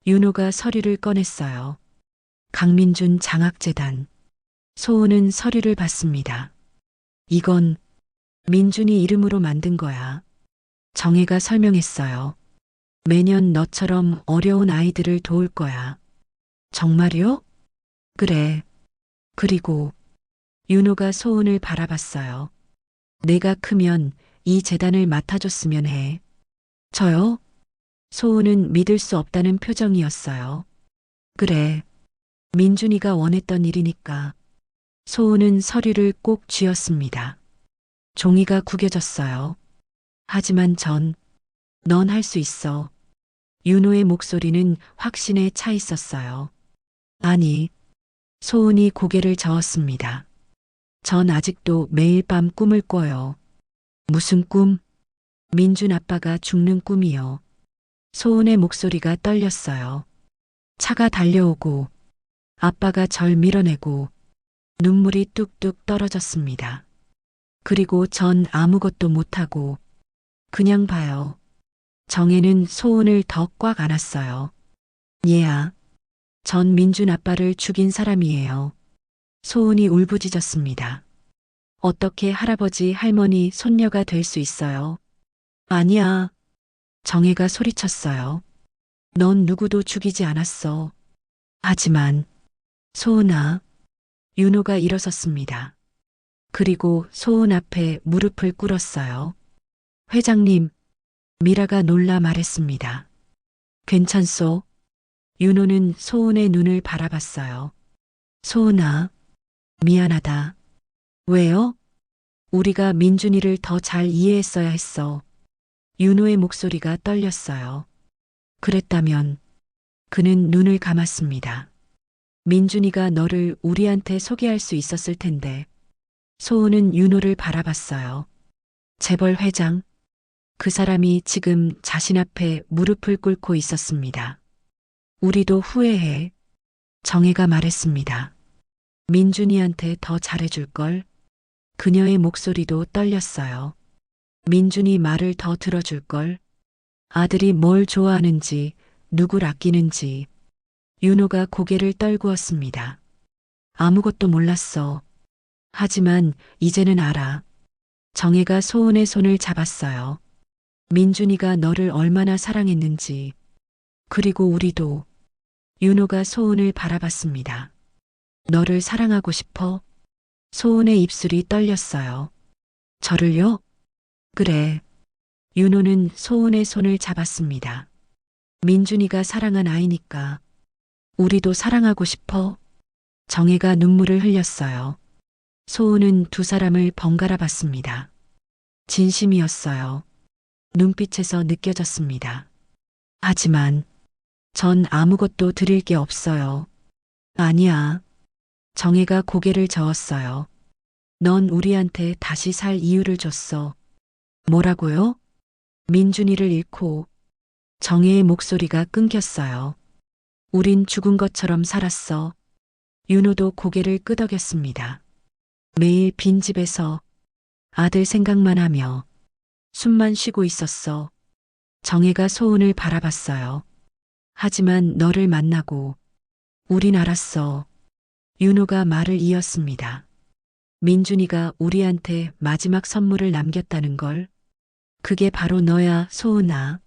윤호가 서류를 꺼냈어요. 강민준 장학재단. 소은은 서류를 봤습니다. 이건 민준이 이름으로 만든 거야. 정혜가 설명했어요. 매년 너처럼 어려운 아이들을 도울 거야. 정말요? 그래. 그리고 윤호가 소은을 바라봤어요. 내가 크면 이 재단을 맡아줬으면 해. 저요? 소은은 믿을 수 없다는 표정이었어요. 그래. 민준이가 원했던 일이니까. 소은은 서류를 꼭 쥐었습니다. 종이가 구겨졌어요. 하지만 넌 할 수 있어. 윤호의 목소리는 확신에 차 있었어요. 아니. 소은이 고개를 저었습니다. 전 아직도 매일 밤 꿈을 꿔요. 무슨 꿈? 민준 아빠가 죽는 꿈이요. 소은의 목소리가 떨렸어요. 차가 달려오고 아빠가 절 밀어내고 눈물이 뚝뚝 떨어졌습니다. 그리고 전 아무것도 못하고 그냥 봐요. 정혜는 소은을 더 꽉 안았어요. 얘야. 전 민준 아빠를 죽인 사람이에요. 소은이 울부짖었습니다. 어떻게 할아버지 할머니 손녀가 될 수 있어요? 아니야. 정혜가 소리쳤어요. 넌 누구도 죽이지 않았어. 하지만 소은아. 윤호가 일어섰습니다. 그리고 소은 앞에 무릎을 꿇었어요. 회장님. 미라가 놀라 말했습니다. 괜찮소? 윤호는 소은의 눈을 바라봤어요. 소은아. 미안하다. 왜요? 우리가 민준이를 더 잘 이해했어야 했어. 윤호의 목소리가 떨렸어요. 그랬다면 그는 눈을 감았습니다. 민준이가 너를 우리한테 소개할 수 있었을 텐데. 소은은 윤호를 바라봤어요. 재벌 회장. 그 사람이 지금 자신 앞에 무릎을 꿇고 있었습니다. 우리도 후회해. 정혜가 말했습니다. 민준이한테 더 잘해줄걸. 그녀의 목소리도 떨렸어요. 민준이 말을 더 들어줄걸. 아들이 뭘 좋아하는지, 누굴 아끼는지. 윤호가 고개를 떨구었습니다. 아무것도 몰랐어. 하지만 이제는 알아. 정혜가 소은의 손을 잡았어요. 민준이가 너를 얼마나 사랑했는지. 그리고 우리도. 윤호가 소은을 바라봤습니다. 너를 사랑하고 싶어? 소은의 입술이 떨렸어요. 저를요? 그래. 윤호는 소은의 손을 잡았습니다. 민준이가 사랑한 아이니까. 우리도 사랑하고 싶어? 정혜가 눈물을 흘렸어요. 소은은 두 사람을 번갈아 봤습니다. 진심이었어요. 눈빛에서 느껴졌습니다. 하지만 전 아무것도 드릴 게 없어요. 아니야. 정혜가 고개를 저었어요. 넌 우리한테 다시 살 이유를 줬어. 뭐라고요? 민준이를 잃고. 정혜의 목소리가 끊겼어요. 우린 죽은 것처럼 살았어. 윤호도 고개를 끄덕였습니다. 매일 빈집에서 아들 생각만 하며 숨만 쉬고 있었어. 정혜가 소은을 바라봤어요. 하지만 너를 만나고 우린 알았어. 윤호가 말을 이었습니다. 민준이가 우리한테 마지막 선물을 남겼다는 걸. 그게 바로 너야, 소은아.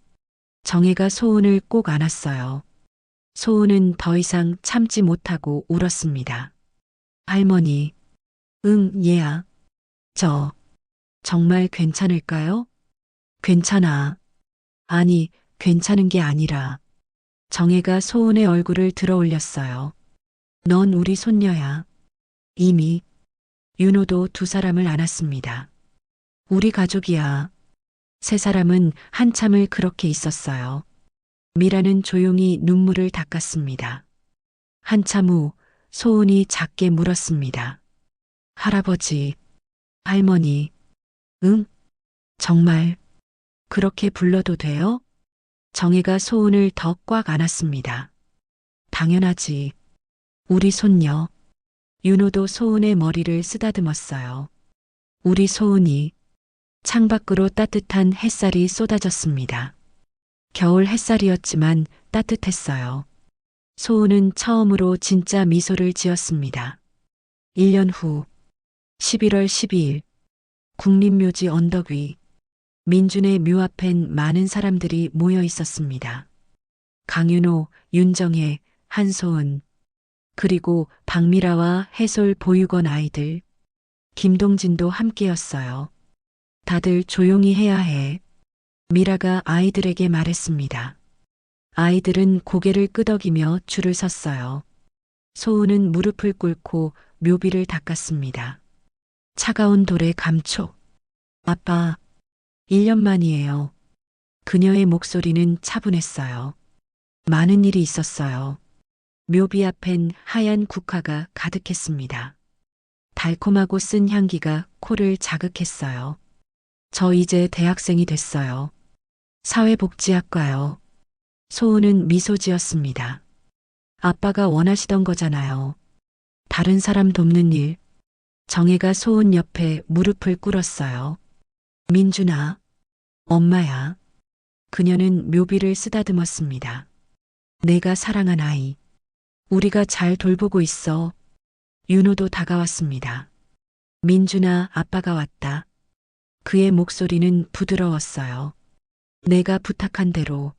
정혜가 소은을 꼭 안았어요. 소은은 더 이상 참지 못하고 울었습니다. 할머니. 응, 얘야. 저 정말 괜찮을까요? 괜찮아. 아니, 괜찮은 게 아니라. 정혜가 소은의 얼굴을 들어 올렸어요. 넌 우리 손녀야. 이미. 윤호도 두 사람을 안았습니다. 우리 가족이야. 세 사람은 한참을 그렇게 있었어요. 미라는 조용히 눈물을 닦았습니다. 한참 후 소은이 작게 물었습니다. 할아버지, 할머니, 응? 정말 그렇게 불러도 돼요? 정혜가 소은을 더 꽉 안았습니다. 당연하지. 우리 손녀. 윤호도 소은의 머리를 쓰다듬었어요. 우리 소은이. 창밖으로 따뜻한 햇살이 쏟아졌습니다. 겨울 햇살이었지만 따뜻했어요. 소은은 처음으로 진짜 미소를 지었습니다. 1년 후 11월 12일 국립묘지 언덕 위 민준의 묘 앞엔 많은 사람들이 모여 있었습니다. 강윤호, 윤정혜, 한소은, 그리고 박미라와 해솔 보육원 아이들, 김동진도 함께였어요. 다들 조용히 해야 해. 미라가 아이들에게 말했습니다. 아이들은 고개를 끄덕이며 줄을 섰어요. 소은은 무릎을 꿇고 묘비를 닦았습니다. 차가운 돌에 감촉. 아빠, 1년 만이에요. 그녀의 목소리는 차분했어요. 많은 일이 있었어요. 묘비 앞엔 하얀 국화가 가득했습니다. 달콤하고 쓴 향기가 코를 자극했어요. 저 이제 대학생이 됐어요. 사회복지학과요. 소은은 미소 지었습니다. 아빠가 원하시던 거잖아요. 다른 사람 돕는 일. 정혜가 소은 옆에 무릎을 꿇었어요. 민준아, 엄마야. 그녀는 묘비를 쓰다듬었습니다. 내가 사랑한 아이. 우리가 잘 돌보고 있어. 윤호도 다가왔습니다. 민준아, 아빠가 왔다. 그의 목소리는 부드러웠어요. 내가 부탁한 대로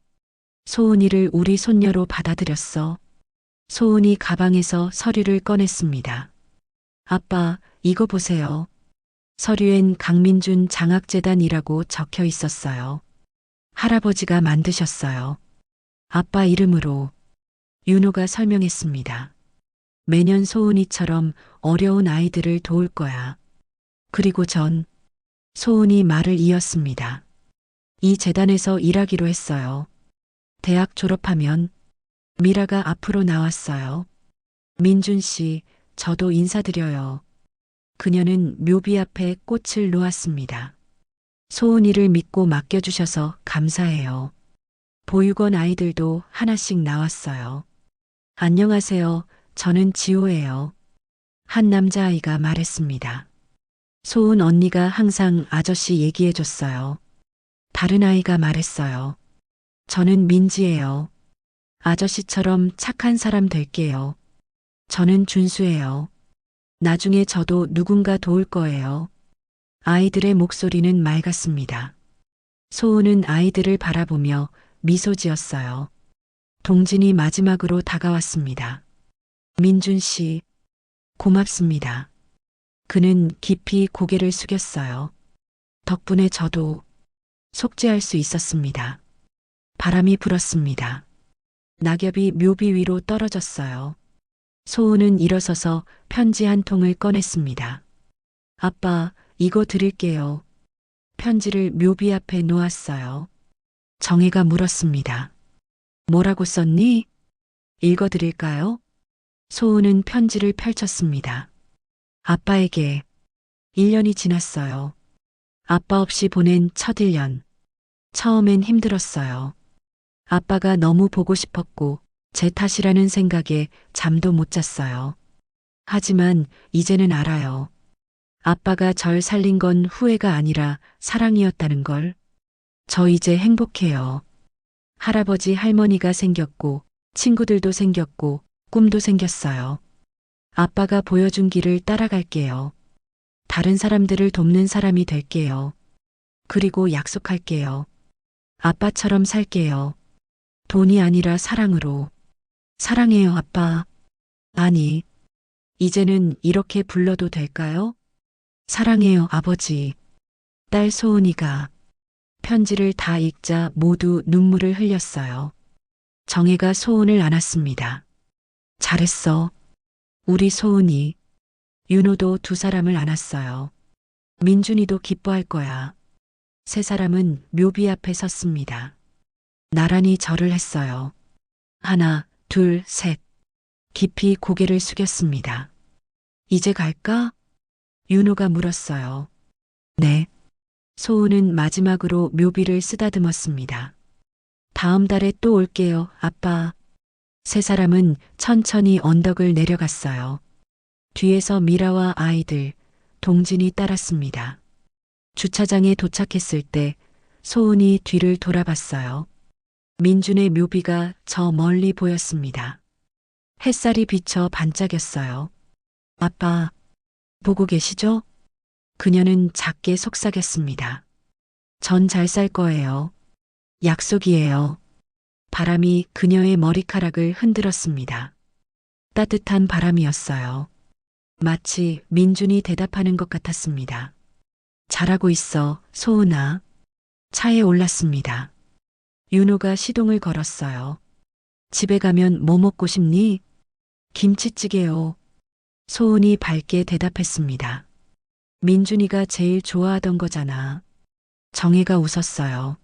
소은이를 우리 손녀로 받아들였어. 소은이 가방에서 서류를 꺼냈습니다. 아빠, 이거 보세요. 서류엔 강민준 장학재단이라고 적혀 있었어요. 할아버지가 만드셨어요. 아빠 이름으로. 윤호가 설명했습니다. 매년 소은이처럼 어려운 아이들을 도울 거야. 그리고 전. 소은이 말을 이었습니다. 이 재단에서 일하기로 했어요. 대학 졸업하면. 미라가 앞으로 나왔어요. 민준 씨, 저도 인사드려요. 그녀는 묘비 앞에 꽃을 놓았습니다. 소은이를 믿고 맡겨주셔서 감사해요. 보육원 아이들도 하나씩 나왔어요. 안녕하세요. 저는 지호예요. 한 남자아이가 말했습니다. 소은 언니가 항상 아저씨 얘기해줬어요. 다른 아이가 말했어요. 저는 민지예요. 아저씨처럼 착한 사람 될게요. 저는 준수해요. 나중에 저도 누군가 도울 거예요. 아이들의 목소리는 맑았습니다. 소은은 아이들을 바라보며 미소 지었어요. 동진이 마지막으로 다가왔습니다. 민준 씨, 고맙습니다. 그는 깊이 고개를 숙였어요. 덕분에 저도 속죄할 수 있었습니다. 바람이 불었습니다. 낙엽이 묘비 위로 떨어졌어요. 소은은 일어서서 편지 한 통을 꺼냈습니다. 아빠, 이거 드릴게요. 편지를 묘비 앞에 놓았어요. 정혜가 물었습니다. 뭐라고 썼니? 읽어드릴까요? 소은은 편지를 펼쳤습니다. 아빠에게 1년이 지났어요. 아빠 없이 보낸 첫 1년. 처음엔 힘들었어요. 아빠가 너무 보고 싶었고 제 탓이라는 생각에 잠도 못 잤어요. 하지만 이제는 알아요. 아빠가 절 살린 건 후회가 아니라 사랑이었다는 걸. 저 이제 행복해요. 할아버지 할머니가 생겼고 친구들도 생겼고 꿈도 생겼어요. 아빠가 보여준 길을 따라갈게요. 다른 사람들을 돕는 사람이 될게요. 그리고 약속할게요. 아빠처럼 살게요. 돈이 아니라 사랑으로. 사랑해요, 아빠. 아니, 이제는 이렇게 불러도 될까요? 사랑해요, 아버지. 딸 소은이가 편지를 다 읽자 모두 눈물을 흘렸어요. 정혜가 소은을 안았습니다. 잘했어. 우리 소은이. 윤호도 두 사람을 안았어요. 민준이도 기뻐할 거야. 세 사람은 묘비 앞에 섰습니다. 나란히 절을 했어요. 하나, 둘, 셋. 깊이 고개를 숙였습니다. 이제 갈까? 윤호가 물었어요. 네. 소은은 마지막으로 묘비를 쓰다듬었습니다. 다음 달에 또 올게요, 아빠. 세 사람은 천천히 언덕을 내려갔어요. 뒤에서 미라와 아이들, 동진이 따랐습니다. 주차장에 도착했을 때 소은이 뒤를 돌아봤어요. 민준의 묘비가 저 멀리 보였습니다. 햇살이 비쳐 반짝였어요. 아빠, 보고 계시죠? 그녀는 작게 속삭였습니다. 전 잘 살 거예요. 약속이에요. 바람이 그녀의 머리카락을 흔들었습니다. 따뜻한 바람이었어요. 마치 민준이 대답하는 것 같았습니다. 잘하고 있어, 소은아. 차에 올랐습니다. 윤호가 시동을 걸었어요. 집에 가면 뭐 먹고 싶니? 김치찌개요. 소은이 밝게 대답했습니다. 민준이가 제일 좋아하던 거잖아. 정혜가 웃었어요.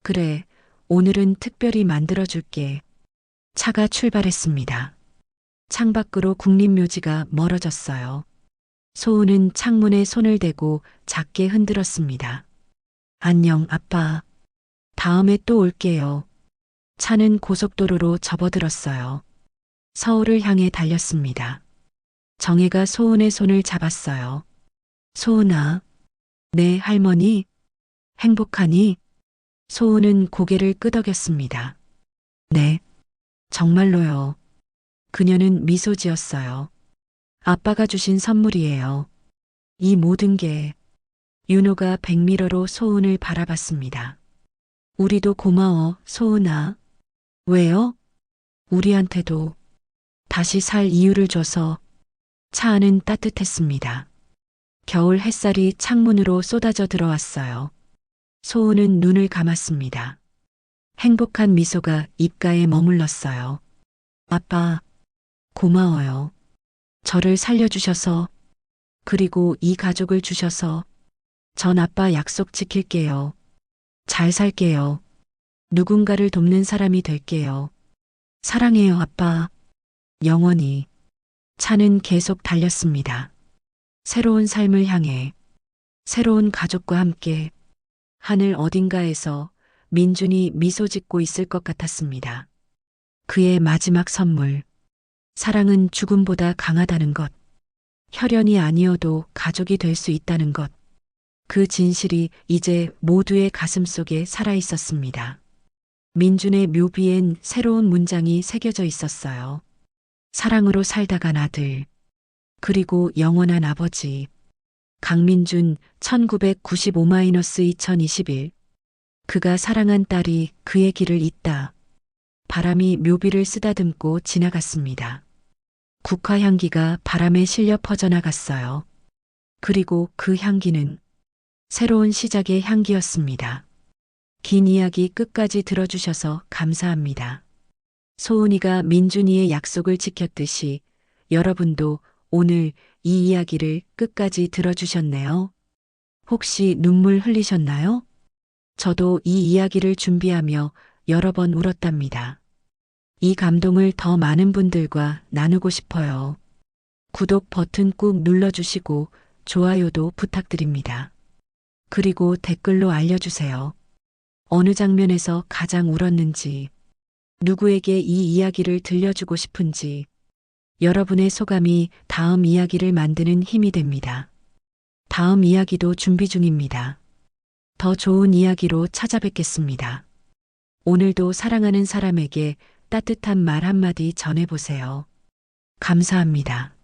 그래, 오늘은 특별히 만들어줄게. 차가 출발했습니다. 창밖으로 국립묘지가 멀어졌어요. 소은은 창문에 손을 대고 작게 흔들었습니다. 안녕, 아빠. 다음에 또 올게요. 차는 고속도로로 접어들었어요. 서울을 향해 달렸습니다. 정혜가 소은의 손을 잡았어요. 소은아, 네, 할머니. 행복하니? 소은은 고개를 끄덕였습니다. 네, 정말로요. 그녀는 미소 지었어요. 아빠가 주신 선물이에요. 이 모든 게. 윤호가 백미러로 소은을 바라봤습니다. 우리도 고마워, 소은아. 왜요? 우리한테도 다시 살 이유를 줘서. 차 안은 따뜻했습니다. 겨울 햇살이 창문으로 쏟아져 들어왔어요. 소은은 눈을 감았습니다. 행복한 미소가 입가에 머물렀어요. 아빠, 고마워요. 저를 살려주셔서, 그리고 이 가족을 주셔서. 전 아빠 약속 지킬게요. 잘 살게요. 누군가를 돕는 사람이 될게요. 사랑해요, 아빠. 영원히. 차는 계속 달렸습니다. 새로운 삶을 향해, 새로운 가족과 함께. 하늘 어딘가에서 민준이 미소 짓고 있을 것 같았습니다. 그의 마지막 선물. 사랑은 죽음보다 강하다는 것. 혈연이 아니어도 가족이 될 수 있다는 것. 그 진실이 이제 모두의 가슴 속에 살아 있었습니다. 민준의 묘비엔 새로운 문장이 새겨져 있었어요. 사랑으로 살다간 아들, 그리고 영원한 아버지. 강민준 1995-2021. 그가 사랑한 딸이 그의 길을 잇다. 바람이 묘비를 쓰다듬고 지나갔습니다. 국화 향기가 바람에 실려 퍼져나갔어요. 그리고 그 향기는 새로운 시작의 향기였습니다. 긴 이야기 끝까지 들어주셔서 감사합니다. 소은이가 민준이의 약속을 지켰듯이 여러분도 오늘 이 이야기를 끝까지 들어주셨네요. 혹시 눈물 흘리셨나요? 저도 이 이야기를 준비하며 여러 번 울었답니다. 이 감동을 더 많은 분들과 나누고 싶어요. 구독 버튼 꾹 눌러주시고 좋아요도 부탁드립니다. 그리고 댓글로 알려주세요. 어느 장면에서 가장 울었는지, 누구에게 이 이야기를 들려주고 싶은지, 여러분의 소감이 다음 이야기를 만드는 힘이 됩니다. 다음 이야기도 준비 중입니다. 더 좋은 이야기로 찾아뵙겠습니다. 오늘도 사랑하는 사람에게 따뜻한 말 한마디 전해보세요. 감사합니다.